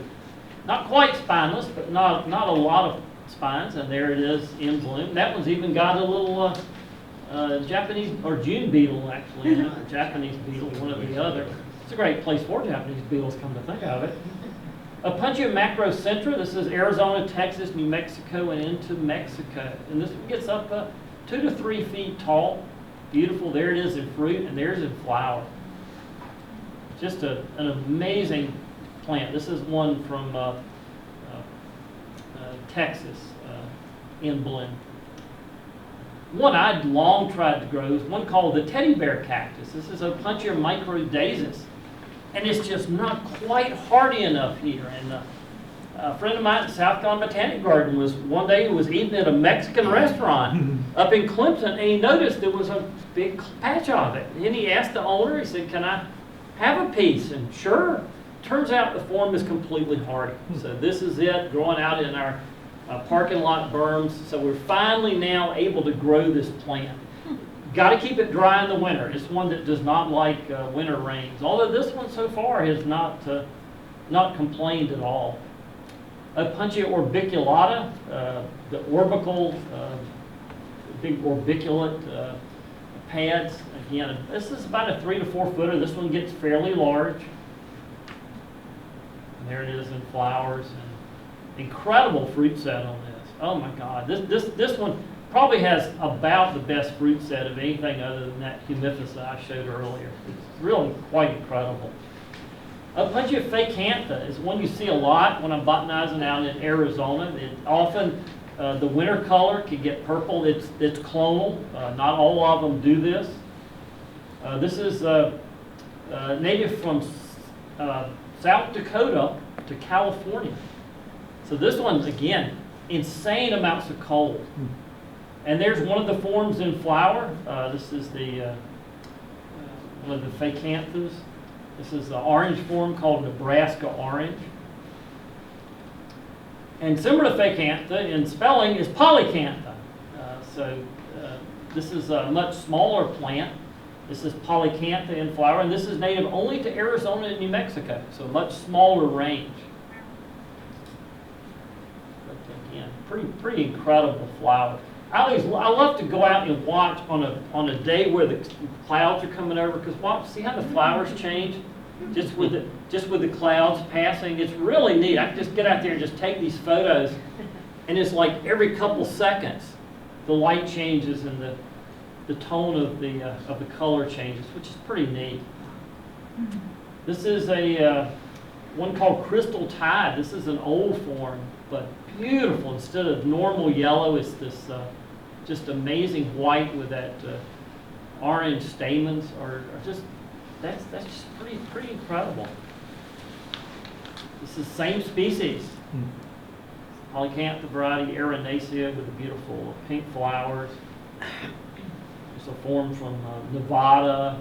not quite spineless, but not a lot of spines, and there it is in bloom. That one's even got a little Japanese, or June beetle actually, Japanese beetle, one or the other. It's a great place for Japanese beetles, come to think of it. Opuntia macrocentra, this is Arizona, Texas, New Mexico, and into Mexico. And this one gets up 2 to 3 feet tall. Beautiful, there it is in fruit, and there's in flower. Just an amazing plant. This is one from Texas in bloom. One I'd long tried to grow is one called the teddy bear cactus. This is Opuntia microdasis. And it's just not quite hardy enough here. And a friend of mine at South Carolina Botanic Garden was one day he was eating at a Mexican restaurant up in Clemson, and he noticed there was a big patch of it. And he asked the owner, he said, "Can I have a piece?" And sure, turns out the form is completely hardy. So this is it growing out in our parking lot berms. So we're finally now able to grow this plant. Got to keep it dry in the winter. It's one that does not like winter rains. Although this one so far has not complained at all. Opuntia orbiculata, the orbical, big orbiculate pads. Again, this is about a 3 to 4 footer. This one gets fairly large. And there it is in flowers. And incredible fruit set on this. Oh my God, this one probably has about the best fruit set of anything other than that humifisa I showed earlier. It's really quite incredible. Opuntia facantha is one you see a lot when I'm botanizing out in Arizona. Often the winter color can get purple. It's clonal. Not all of them do this. This is native from South Dakota to California. So this one's, again, insane amounts of cold. And there's one of the forms in flower. This is the one of the facanthas. This is the orange form called Nebraska orange. And similar to facantha in spelling is polycantha. This is a much smaller plant. This is polycantha in flower, and this is native only to Arizona and New Mexico, so much smaller range. But again, pretty incredible flower. I love to go out and watch on a day where the clouds are coming over, because see how the flowers change just with the clouds passing. It's really neat. I can just get out there and just take these photos, and it's like every couple seconds the light changes and the tone of the color changes, which is pretty neat. This is a one called Crystal Tide. This is an old form, but beautiful. Instead of normal yellow, it's this just amazing white with that orange stamens. That's just pretty incredible. This is the same species. Polycantha variety Erinacea with the beautiful pink flowers. It's a form from Nevada.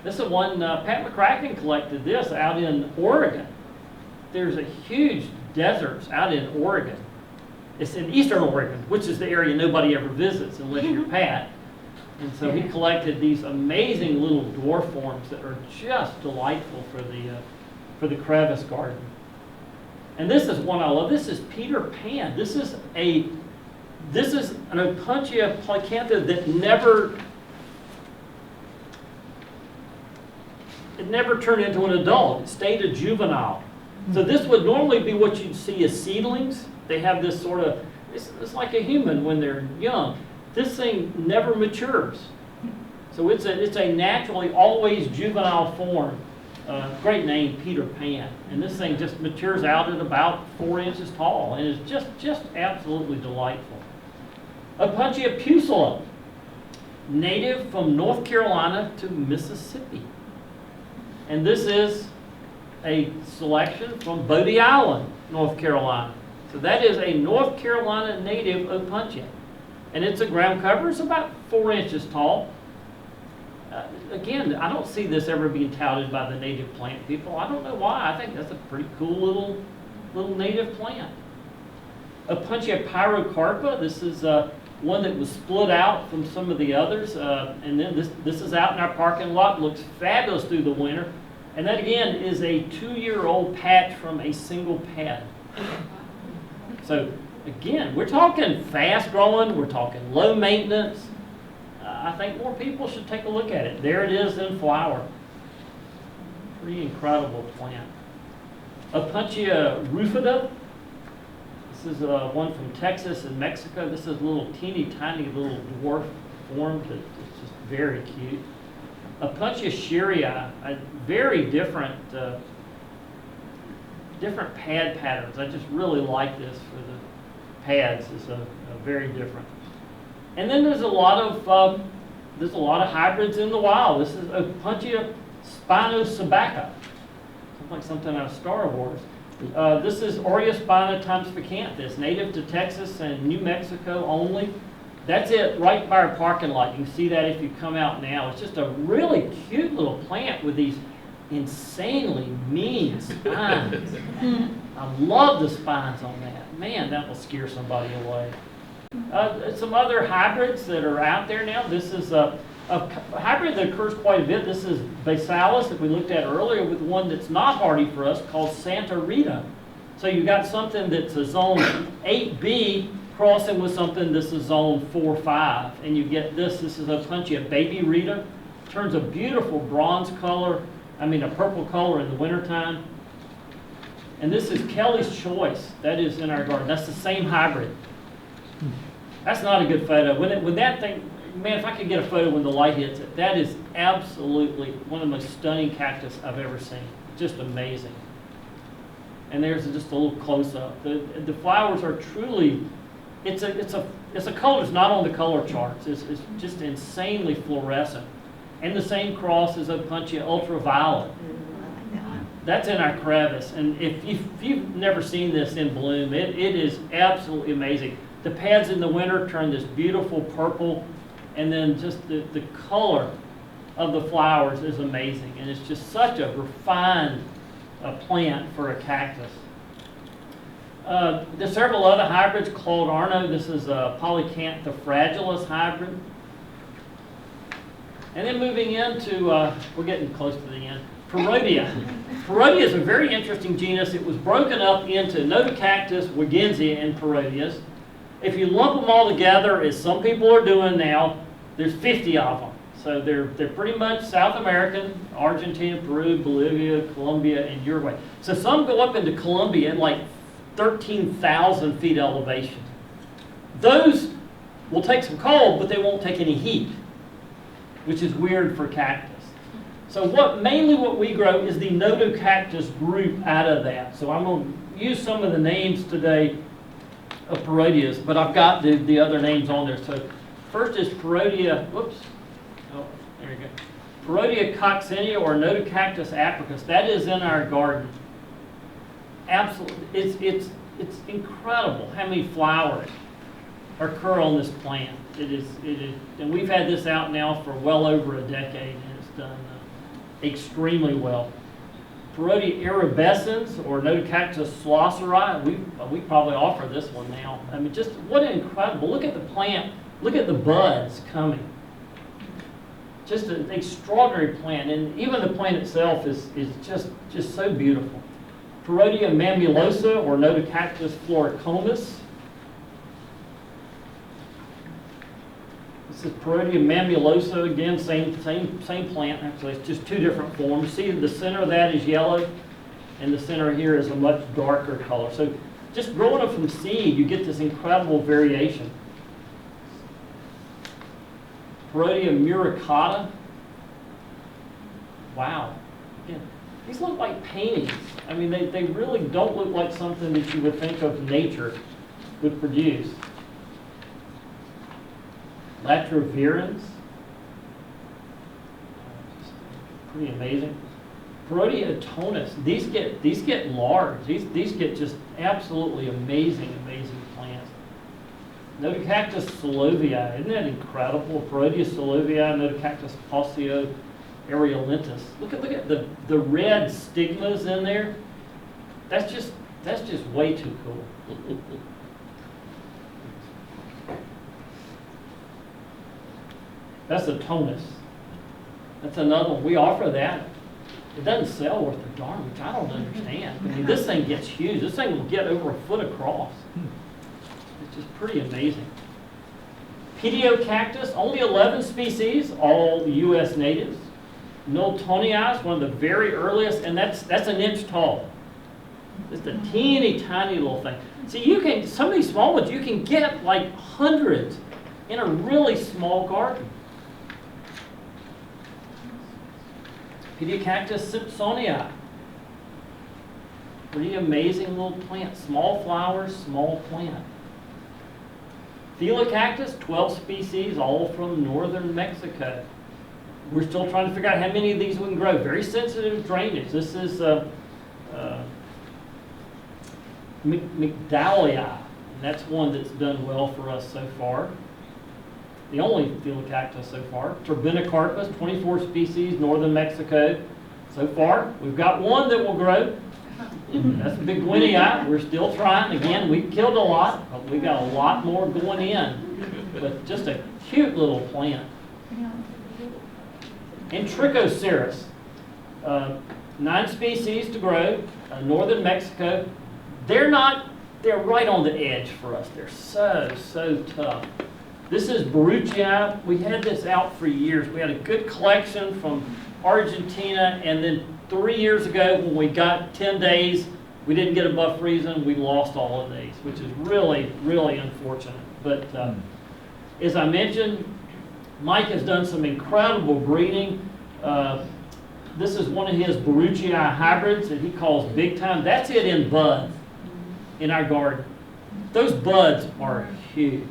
This is one, Pat McCracken collected this out in Oregon. There's a huge deserts out in Oregon. It's in eastern Oregon, which is the area nobody ever visits unless you're Pat. And so he collected these amazing little dwarf forms that are just delightful for the crevice garden. And this is one I love. This is Peter Pan. This is an Opuntia polycantha that never it never turned into an adult. It stayed a juvenile. So this would normally be what you'd see as seedlings. They have this sort of, it's like a human when they're young. This thing never matures. So it's a naturally always juvenile form. Great name, Peter Pan. And this thing just matures out at about 4 inches tall and is just absolutely delightful. Opuntia pusilla, native from North Carolina to Mississippi. And this is a selection from Bodie Island, North Carolina. So that is a North Carolina native Opuntia. And it's a ground cover, it's about 4 inches tall. Again, I don't see this ever being touted by the native plant people. I don't know why. I think that's a pretty cool little native plant. Opuntia pyrocarpa, this is one that was split out from some of the others. And then this is out in our parking lot, looks fabulous through the winter. And that again is a 2-year-old patch from a single pad. So again, we're talking fast growing, we're talking low maintenance. I think more people should take a look at it. There it is in flower. Pretty incredible plant. Opuntia rufida. This is one from Texas and Mexico. This is a little teeny tiny little dwarf form that is just very cute. Opuntia shearii, a very different pad patterns. I just really like this for the pads. It's a very different. And then there's a lot of hybrids in the wild. This is Opuntia spinosabaca, like something out of Star Wars. This is Aureospina timesvacanthus, native to Texas and New Mexico only. That's it, right by our parking lot. You can see that if you come out now. It's just a really cute little plant with these insanely mean spines. I love the spines on that. Man, that will scare somebody away. Some other hybrids that are out there now. This is a hybrid that occurs quite a bit. This is Basalis that we looked at earlier with one that's not hardy for us called Santa Rita. So you've got something that's a zone 8B crossing with something that's a zone 4-5. And you get this is Opuntia baby Rita. Turns a beautiful bronze color, a purple color in the wintertime. And this is Kelly's Choice. That is in our garden. That's the same hybrid. That's not a good photo. When that thing, man, if I could get a photo when the light hits it, that is absolutely one of the most stunning cactus I've ever seen. Just amazing. And there's just a little close-up. The flowers are truly, it's a color that's not on the color charts. It's just insanely fluorescent. And the same cross as Opuntia ultraviolet. That's in our crevice. And if you've never seen this in bloom, it is absolutely amazing. The pads in the winter turn this beautiful purple, and then just the color of the flowers is amazing. And it's just such a refined plant for a cactus. There's several other hybrids. Claude Arnaud, this is a Polycantha fragilis hybrid. And then moving into, we're getting close to the end, Perodia. Perodia is a very interesting genus. It was broken up into Notocactus, Wigginsia, and Perodias. If you lump them all together, as some people are doing now, there's 50 of them. So they're pretty much South American, Argentina, Peru, Bolivia, Colombia, and Uruguay. So some go up into Colombia at like 13,000 feet elevation. Those will take some cold, but they won't take any heat, which is weird for cactus. So mainly what we grow is the Notocactus group out of that. So I'm going to use some of the names today of Perodias, but I've got the other names on there. So first is Perodia, whoops, oh, there you go. Perodia coccinea or Notocactus apricus. That is in our garden. Absolutely, it's incredible how many flowers occur on this plant. It is, and we've had this out now for well over a decade, and it's done extremely well. Perodia iridescens or Notocactus slosseri, we probably offer this one now. Just what an incredible, look at the plant, look at the buds coming. Just an extraordinary plant, and even the plant itself is just so beautiful. Perodia mammillaria or Notocactus floricomus. This is Perodia mammillaria again, same plant. Actually, it's just two different forms. See, the center of that is yellow, and the center here is a much darker color. So just growing it from seed, you get this incredible variation. Perodia muricata. Wow. Again, these look like paintings. I mean, they really don't look like something that you would think of nature would produce. Latrovirens. Pretty amazing. Perodia tonus. These get large. These get just absolutely amazing plants. Notocactus salovii. Isn't that incredible? Perodia salovii, Notocactus paucio areolentus. Look at the red stigmas in there. That's just way too cool. That's a tonus. That's another one. We offer that. It doesn't sell worth a darn, which I don't understand. I mean, this thing gets huge. This thing will get over a foot across. It's just pretty amazing. Pediocactus, only 11 species, all U.S. natives. Miltonii is one of the very earliest, and that's an inch tall. Just a teeny tiny little thing. See, some of these small ones, you can get like hundreds in a really small garden. Pediocactus simpsonii. Pretty amazing little plant. Small flowers, small plant. Phelocactus, 12 species, all from northern Mexico. We're still trying to figure out how many of these we can grow. Very sensitive drainage. This is Migdalia, and that's one that's done well for us so far. The only Phelocactus so far. Turbinicarpus, 24 species, northern Mexico. So far, we've got one that will grow. That's Biguinii. We're still trying. Again, we killed a lot, but we got a lot more going in. But just a cute little plant. And Echinocereus, 9 species to grow, northern Mexico. They're right on the edge for us. They're so tough. This is Baruchii. We had this out for years. We had a good collection from Argentina, and then 3 years ago when we got 10 days, we didn't get above freezing. We lost all of these, which is really unfortunate. But as I mentioned, Mike has done some incredible breeding. This is one of his Baruchii hybrids that he calls big time. That's it in bud in our garden. Those buds are huge.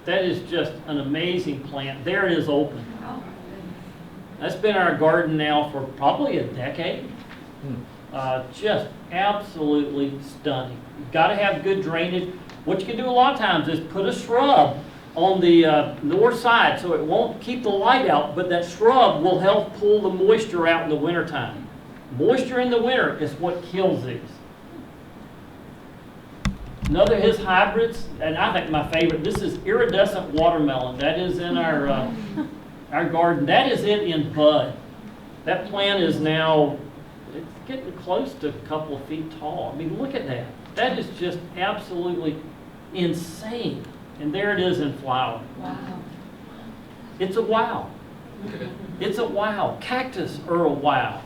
That is just an amazing plant. There it is open. That's been our garden now for probably a decade. Just absolutely stunning. You've got to have good drainage. What you can do a lot of times is put a shrub on the north side so it won't keep the light out, but that shrub will help pull the moisture out in the wintertime. Moisture in the winter is what kills these. Another of his hybrids, and I think my favorite, this is iridescent watermelon. That is in our garden. That is it in bud. That plant is now, it's getting close to a couple of feet tall. I mean, look at that. That is just absolutely insane. And there it is in flower. Wow. It's a wow. It's a wow. Cactus are a wow.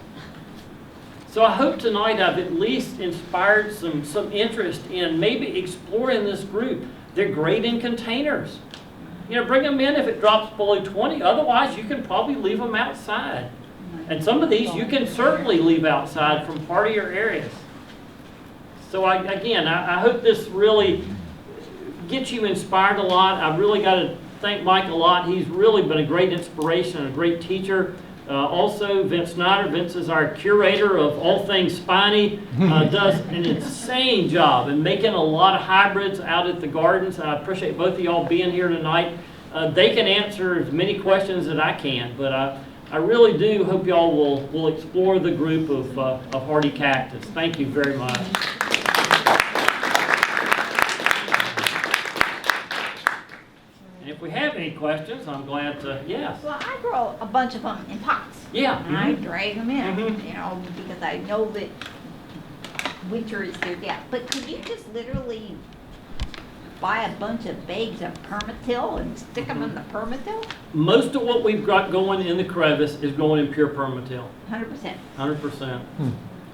So I hope tonight I've at least inspired some interest in maybe exploring this group. They're great in containers. You know, bring them in if it drops below 20. Otherwise, you can probably leave them outside. And some of these you can certainly leave outside from part of your areas. So I hope this really gets you inspired a lot. I've really got to thank Mike a lot. He's really been a great inspiration and a great teacher. Also, Vince Snyder. Vince is our curator of all things spiny. Does an insane job in making a lot of hybrids out at the gardens. I appreciate both of y'all being here tonight. They can answer as many questions as I can, but I really do hope y'all will explore the group of hardy cactus. Thank you very much. If we have any questions, I'm glad to, yes. Well, I grow a bunch of them in pots. Yeah. And I drag them in, Mhm. you know, because I know that winter is their death. But could you just literally buy a bunch of bags of permatil and stick them in the permatil? Most of what we've got going in the crevice is going in pure permatil, 100%. 100%.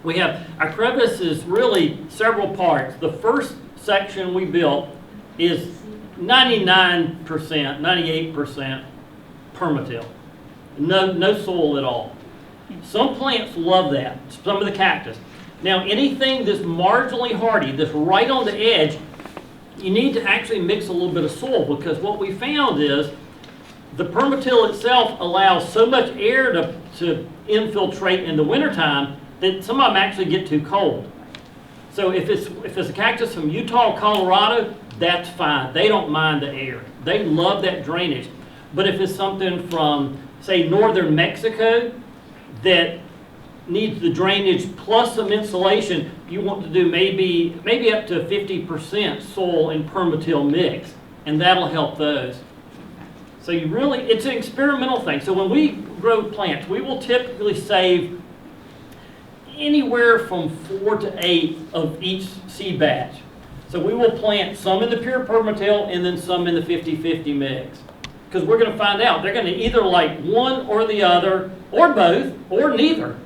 We have, our crevice is really several parts. The first section we built is 99%, 98% permatil. No soil at all. Some plants love that, some of the cactus. Now, anything that's marginally hardy, that's right on the edge, you need to actually mix a little bit of soil, because what we found is the permatil itself allows so much air to infiltrate in the wintertime that some of them actually get too cold. So if it's a cactus from Utah or Colorado, that's fine. They don't mind the air. They love that drainage. But if it's something from, say, northern Mexico that needs the drainage plus some insulation, you want to do maybe up to 50% soil and permatil mix, and that'll help those. So you really, it's an experimental thing. So when we grow plants, we will typically save anywhere from 4 to 8 of each seed batch. So we will plant some in the pure permatil and then some in the 50-50 mix. Because we're going to find out, they're going to either like one or the other, or both, or neither.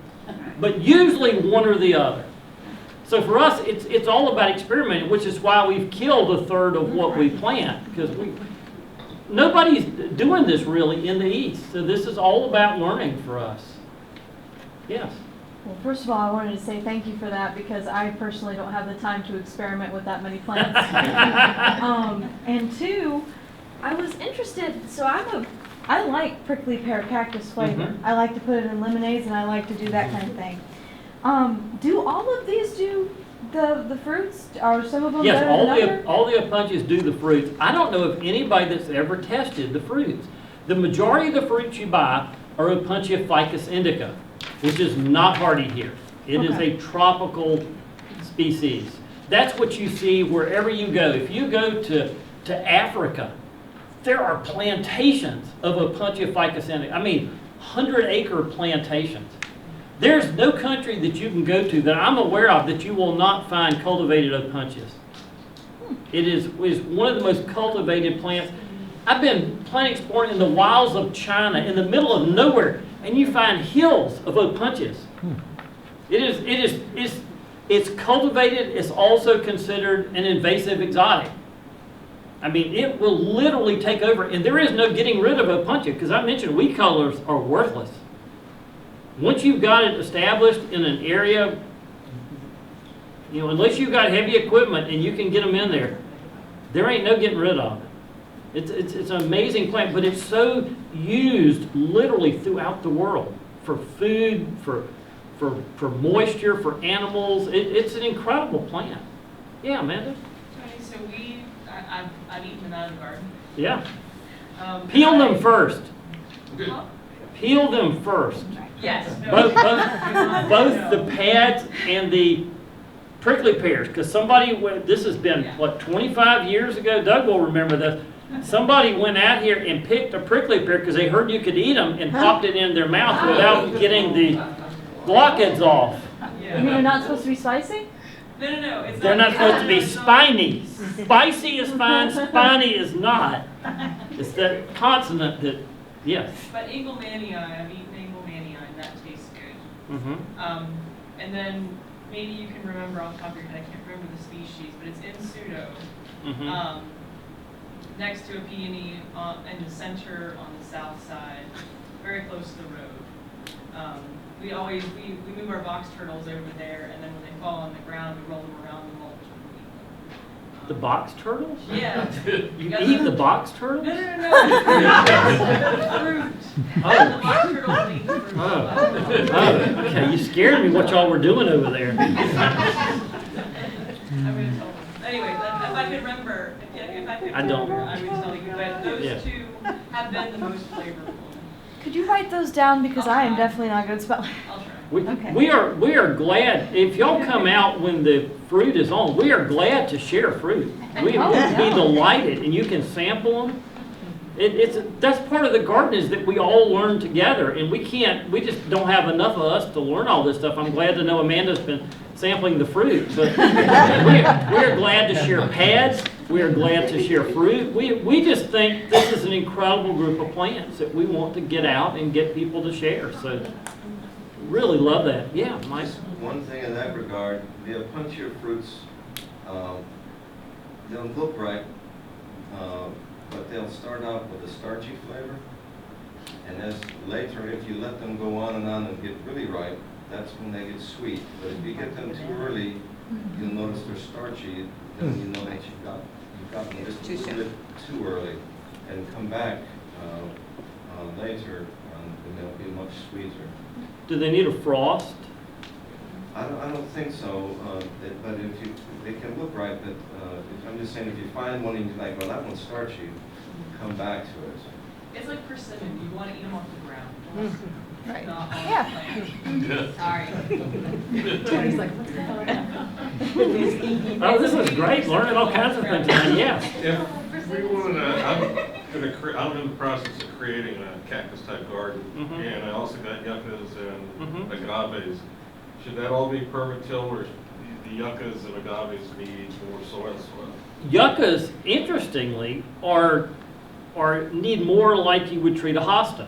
But usually one or the other. So for us, it's all about experimenting, which is why we've killed a third of what we plant. Because nobody's doing this really in the East. So this is all about learning for us. Yes. Well, first of all, I wanted to say thank you for that, because I personally don't have the time to experiment with that many plants. And two, I was interested, so I like prickly pear cactus flavor. I like to put it in lemonades, and I like to do that kind of thing. Do all of these do the fruits? Are some of them yes, better than others? all the Opuntias do the fruits. I don't know of anybody that's ever tested the fruits. The majority of the fruits you buy are Opuntia ficus indica, which is not hardy here. It is a tropical species. That's what you see wherever you go. If you go to Africa, there are plantations of Opuntia ficus indica. I mean, 100-acre plantations. There's no country that you can go to that I'm aware of that you will not find cultivated Opuntias. It is one of the most cultivated plants. I've been plant exploring in the wilds of China, in the middle of nowhere, and you find hills of Opuntias. It's cultivated. It's also considered an invasive exotic. I mean, it will literally take over, and there is no getting rid of Opuntia, because I mentioned weed colors are worthless. Once you've got it established in an area, you know, unless you've got heavy equipment and you can get them in there ain't no getting rid of it. It's an amazing plant, but it's so used literally throughout the world for food, for moisture, for animals. It's an incredible plant. Yeah, Amanda? So I've eaten them out of the garden. Yeah. Peel them first. Huh? Peel them first. Yes. No. Both the pads and the prickly pears, because this has been, what, 25 years ago? Doug will remember this. Somebody went out here and picked a prickly pear because they heard you could eat them and popped it in their mouth without getting the blockheads off. Yeah. You mean they're not supposed to be spicy? No. They're not supposed to be spiny. Spicy is fine, spiny is not. It's that consonant that, yes. But Engelmannii, I've eaten Engelmannii, and that tastes good. And then maybe you can remember off the top of your head, I can't remember the species, but it's in pseudo. Next to a peony in the center on the south side, very close to the road. We move our box turtles over there, and then when they fall on the ground, we roll them around the mulch and eat them. The box turtles? Yeah. You eat the box turtles? No. The fruit. Oh. The box turtles eat the fruit. Oh, okay. You scared me what y'all were doing over there. I'm going to tell them. Anyway, if I could remember, I don't. I would tell you. But those two have been the most flavorful. Could you write those down, because I am definitely not good at spelling. I'll try. We are glad, if y'all come out when the fruit is on, we are glad to share fruit. We would be delighted, and you can sample them. That's part of the garden, is that we all learn together, and we just don't have enough of us to learn all this stuff. I'm glad to know Amanda's been sampling the fruit, but we're glad to share pads, We are glad to share fruit. We just think this is an incredible group of plants that we want to get out and get people to share. So really love that. Yeah, Mike. One thing in that regard, the Opuntia fruits, they'll look right, but they'll start out with a starchy flavor. And as later, if you let them go on and get really ripe, that's when they get sweet. But if you get them too early, you'll notice they're starchy. Then you know that you've got them just a little bit too early, and come back later, and they'll be much sweeter. Do they need a frost? I don't think so, but they can look right, but I'm just saying, if you find one and you're like, well, that one's starchy, come back to it. It's like persimmon, you want to eat them off the ground. Right. Not on Yeah. the plant. Sorry. Tony's like, what's that? Oh, this is great. Learning all kinds of things. Yes. If we wanted to, I'm in the process of creating a cactus type garden, and I also got yuccas and agaves. Should that all be perma-till, or the yuccas and agaves need more soil? Yuccas, interestingly, need more like you would treat a hosta.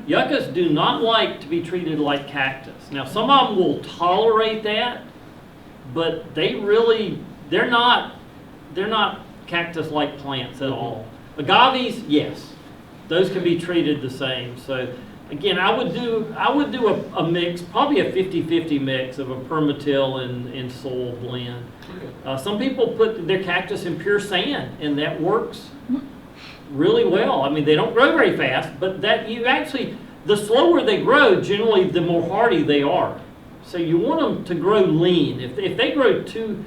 Yuccas do not like to be treated like cactus. Now, some of them will tolerate that, but they're not cactus-like plants at all. Agaves, yes, those can be treated the same. So, again, I would do a mix, probably a 50-50 mix of a perma-till and soil blend. Some people put their cactus in pure sand, and that works really well. I mean, they don't grow very fast, but the slower they grow, generally the more hardy they are. So you want them to grow lean. If they grow too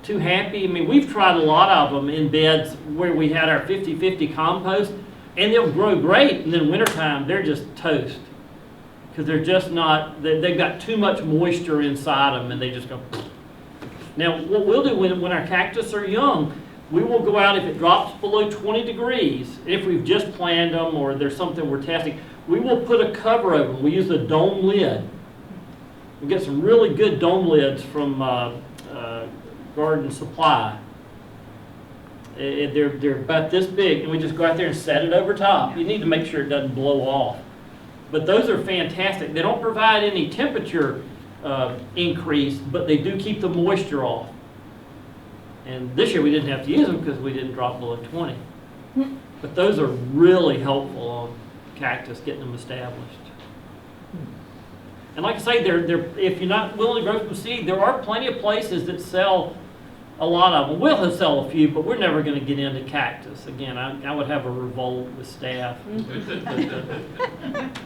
happy, I mean, we've tried a lot of them in beds where we had our 50-50 compost, and they'll grow great, and then wintertime, they're just toast. Because they're just not, they've got too much moisture inside them, and they just go. Now, what we'll do when our cactus are young, we will go out if it drops below 20 degrees, if we've just planted them or there's something we're testing, we will put a cover over them. We use a dome lid. We get some really good dome lids from Garden Supply. They're about this big, and we just go out there and set it over top. You need to make sure it doesn't blow off. But those are fantastic. They don't provide any temperature increase, but they do keep the moisture off. And this year we didn't have to use them because we didn't drop below 20. But those are really helpful on cactus, getting them established. And like I say, if you're not willing to grow from seed, there are plenty of places that sell a lot of them. We'll sell a few, but we're never going to get into cactus. Again, I would have a revolt with staff.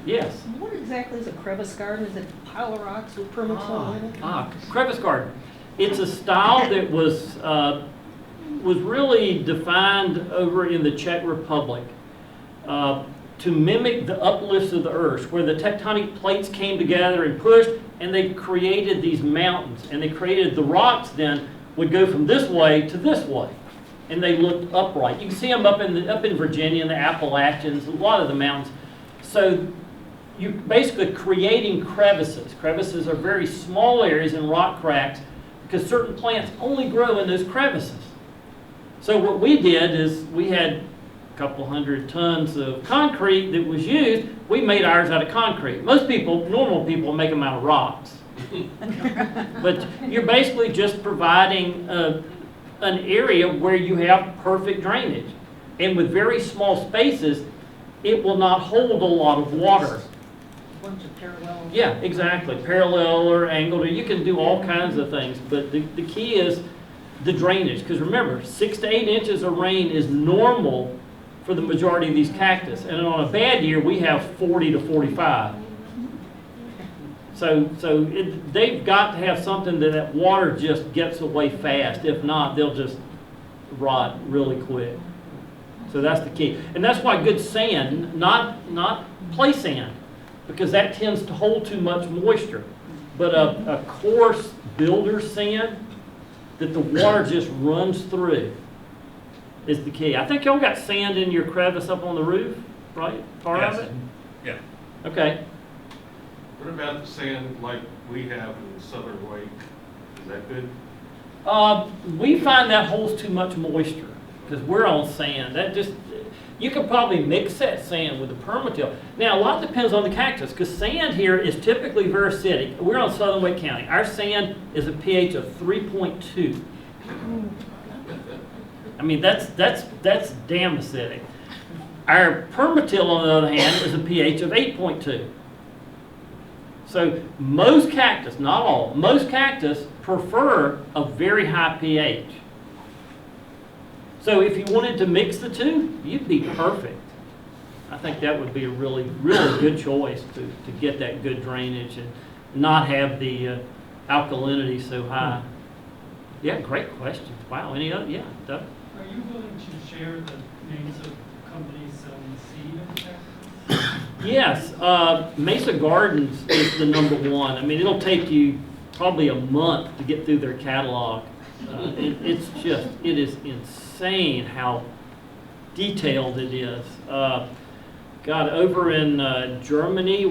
Yes? What exactly is a crevice garden? Is it a pile of rocks with perma-till in it? Crevice garden. It's a style that was really defined over in the Czech Republic to mimic the uplifts of the earth, where the tectonic plates came together and pushed, and they created these mountains. And they created the rocks then would go from this way to this way, and they looked upright. You can see them up in Virginia, in the Appalachians, a lot of the mountains. So you're basically creating crevices. Crevices are very small areas in rock cracks because certain plants only grow in those crevices. So what we did is we had a couple hundred tons of concrete that was used. We made ours out of concrete. Most people, normal people, make them out of rocks. But you're basically just providing an area where you have perfect drainage. And with very small spaces, it will not hold a lot of water. A bunch of parallel. Yeah, exactly. Parallel or angled, or you can do all kinds of things. But the key is the drainage. Because remember, 6 to 8 inches of rain is normal for the majority of these cactus. And on a bad year, we have 40 to 45. So they've got to have something that water just gets away fast. If not, they'll just rot really quick. So that's the key. And that's why good sand, not play sand, because that tends to hold too much moisture. But a coarse builder sand that the water just runs through is the key. I think y'all got sand in your crevice up on the roof, right? Part of it? Yeah. Okay. What about the sand like we have in Southern White? Is that good? We find that holds too much moisture because we're on sand. That just, you could probably mix that sand with the permatill. Now, a lot depends on the cactus because sand here is typically very acidic. We're on Southern Wake County. Our sand is a pH of 3.2. I mean, that's damn acidic. Our permatill, on the other hand, is a pH of 8.2. So most cactus, not all, most cactus prefer a very high pH. So if you wanted to mix the two, you'd be perfect. I think that would be a really, really good choice to get that good drainage and not have the alkalinity so high. Yeah, great questions. Wow, any other? Yeah, Doug? Are you willing to share the names of companies selling seed of cactus? Yes, Mesa Gardens is the #1. I mean, it'll take you probably a month to get through their catalog. It is insane how detailed it is. God, over in Germany,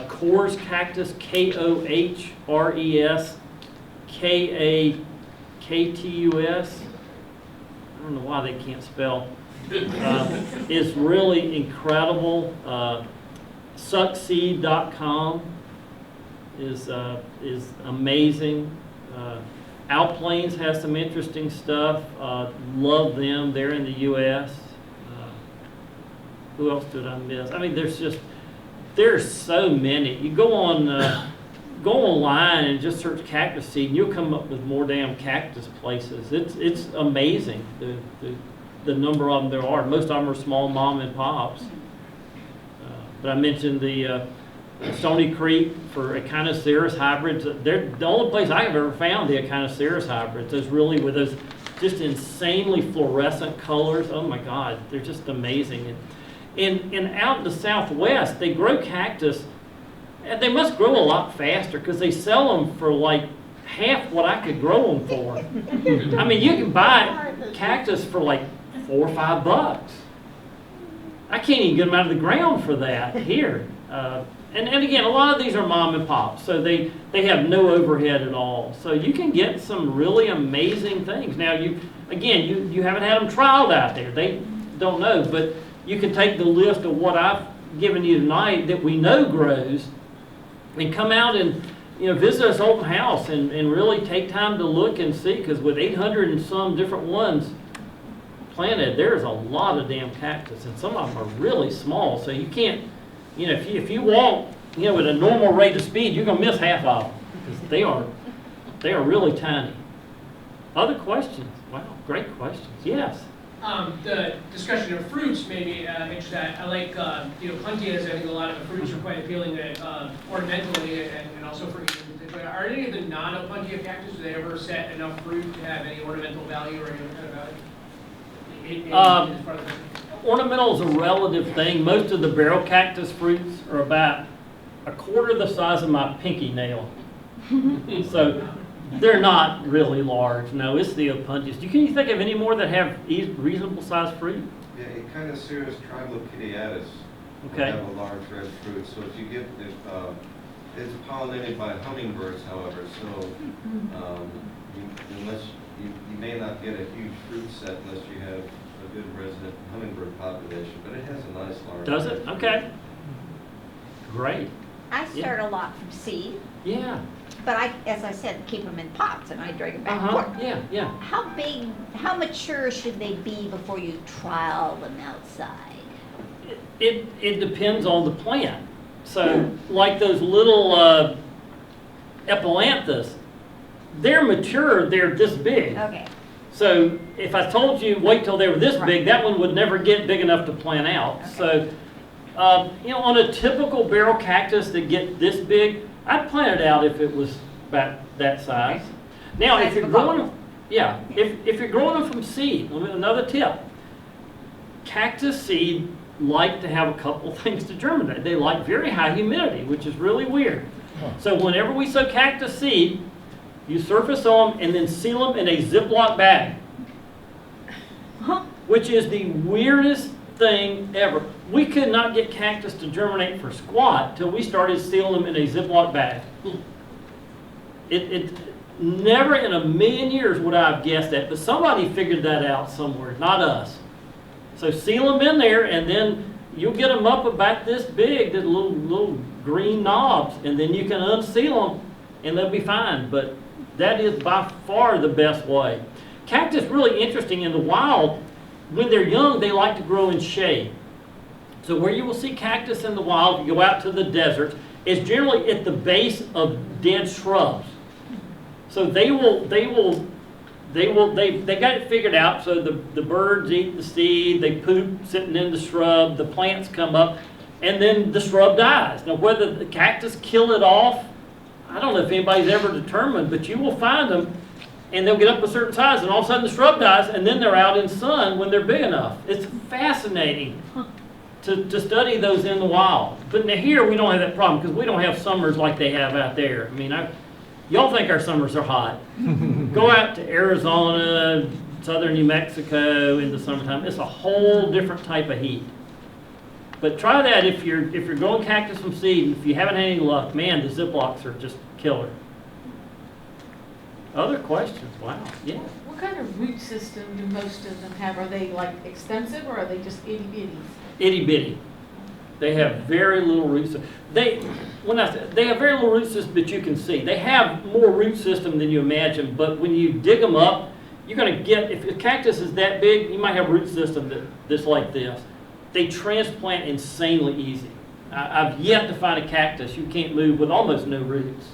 Kohrs Cactus, Kohres Kaktus. I don't know why they can't spell. Is really incredible. Suckseed.com is amazing. Outplanes has some interesting stuff. Love them. They're in the U.S. Who else did I miss? I mean, there's so many. You go online and just search cactus seed, and you'll come up with more damn cactus places. It's amazing the number of them there are. Most of them are small mom and pops. But I mentioned the Stony Creek for Echinocereus hybrids. They're the only place I have ever found the Echinocereus hybrids. Those really with those just insanely fluorescent colors. Oh my God, they're just amazing. And out in the Southwest, they grow cactus, and they must grow a lot faster because they sell them for like half what I could grow them for. I mean, you can buy cactus for like $4 or $5. I can't even get them out of the ground for that here. And again, a lot of these are mom and pop, so they have no overhead at all. So you can get some really amazing things. Now, you haven't had them trialed out there. They don't know, but you can take the list of what I've given you tonight that we know grows and come out and visit us open house and really take time to look and see, because with 800 and some different ones planted, there's a lot of damn cactus, and some of them are really small, so you can't, if you walk, with a normal rate of speed, you're gonna miss half of them, because they are really tiny. Other questions? Wow, great questions. Yes? The discussion of fruits made me interested. I like, Opuntias. I think a lot of the fruits are quite appealing ornamentally and also for eating. But are any of the non-Opuntia cactus, do they ever set enough fruit to have any ornamental value or any other kind of value? Ornamental is a relative thing. Most of the barrel cactus fruits are about a quarter the size of my pinky nail. So they're not really large. No, it's the Opuntias. Can you think of any more that have reasonable sized fruit? Yeah, Echinocereus triglopidiatus Okay. have a large red fruit. So if you get it's pollinated by hummingbirds, however. So you may not get a huge fruit set unless you have a good resident hummingbird population. But it has a nice large. Does it? Okay. Great. I start a lot from seed, Yeah. but as I said, keep them in pots and I drag them back and Uh-huh. forth. Yeah. How mature should they be before you trial them outside? It depends on the plant. So, like those little epilanthus, they're mature, they're this big. Okay. So, if I told you wait till they were this big, that one would never get big enough to plant out. Okay. So, on a typical barrel cactus that get this big, I'd plant it out if it was about that size. Now, if you're growing them, if you're growing them from seed, another tip, cactus seed like to have a couple things to germinate. They like very high humidity, which is really weird. So whenever we sow cactus seed, you surface them and then seal them in a Ziploc bag, which is the weirdest thing ever. We could not get cactus to germinate for squat till we started sealing them in a Ziploc bag. Never in a million years would I have guessed that, but somebody figured that out somewhere, not us. So seal them in there, and then you'll get them up about this big, the little green knobs, and then you can unseal them, and they'll be fine. But that is by far the best way. Cactus really interesting in the wild. When they're young, they like to grow in shade. So where you will see cactus in the wild, you go out to the deserts, is generally at the base of dead shrubs. So they got it figured out. So the birds eat the seed, they poop sitting in the shrub, the plants come up, and then the shrub dies. Now whether the cactus kill it off, I don't know if anybody's ever determined, but you will find them and they'll get up a certain size and all of a sudden the shrub dies and then they're out in sun when they're big enough. It's fascinating to study those in the wild. But now here we don't have that problem because we don't have summers like they have out there. I mean, y'all think our summers are hot. Go out to Arizona, southern New Mexico in the summertime. It's a whole different type of heat. But try that if you're growing cactus from seed, and if you haven't had any luck, man, the Ziplocs are just killer. Other questions? Wow. Yeah. What kind of root system do most of them have? Are they like extensive or are they just itty bitties? Itty bitty. They have very little root system. They have very little root system that you can see. They have more root system than you imagine, but when you dig them up, you're going to get, if a cactus is that big, you might have a root system that's like this. They transplant insanely easy. I've yet to find a cactus you can't move with almost no roots.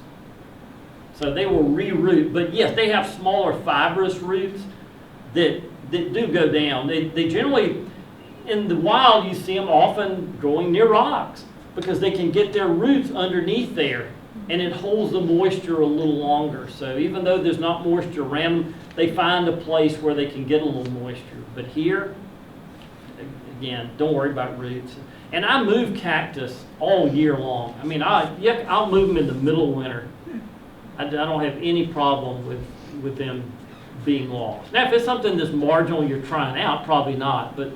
So they will re-root, but yes, they have smaller fibrous roots that do go down. They generally, in the wild, you see them often growing near rocks because they can get their roots underneath there and it holds the moisture a little longer. So even though there's not moisture around them, they find a place where they can get a little moisture. But here, again, don't worry about roots. And I move cactus all year long. I mean, I'll move them in the middle of winter. I don't have any problem with them being lost. Now, if it's something that's marginal you're trying out, probably not. But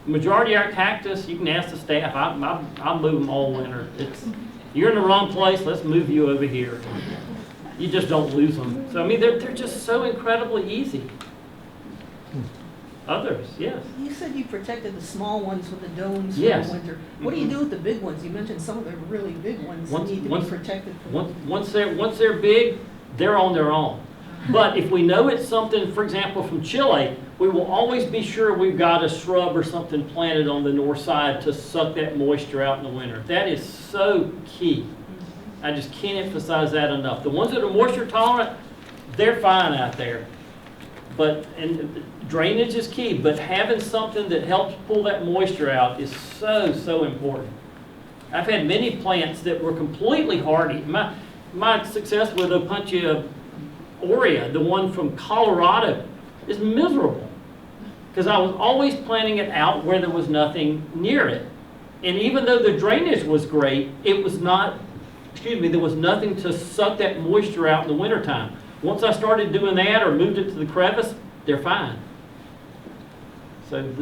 the majority of our cactus, you can ask the staff, I'll move them all winter. You're in the wrong place, let's move you over here. You just don't lose them. So, I mean, they're just so incredibly easy. Others, yes. You said you protected the small ones with the domes Yes. for the winter. What do you do with the big ones? You mentioned some of the really big ones need to be protected from. Once they're big, they're on their own. But if we know it's something, for example, from Chile, we will always be sure we've got a shrub or something planted on the north side to suck that moisture out in the winter. That is so key. I just can't emphasize that enough. The ones that are moisture tolerant, they're fine out there. And drainage is key, but having something that helps pull that moisture out is so important. I've had many plants that were completely hardy. My success with Opuntia aurea, the one from Colorado, is miserable because I was always planting it out where there was nothing near it. And even though the drainage was great, it was not, there was nothing to suck that moisture out in the wintertime. Once I started doing that or moved it to the crevice, they're fine. So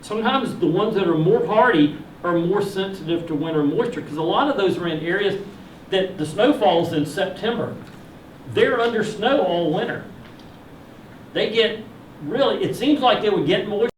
sometimes the ones that are more hardy are more sensitive to winter moisture because a lot of those are in areas that the snow falls in September. They're under snow all winter. They get really, it seems like they would get moisture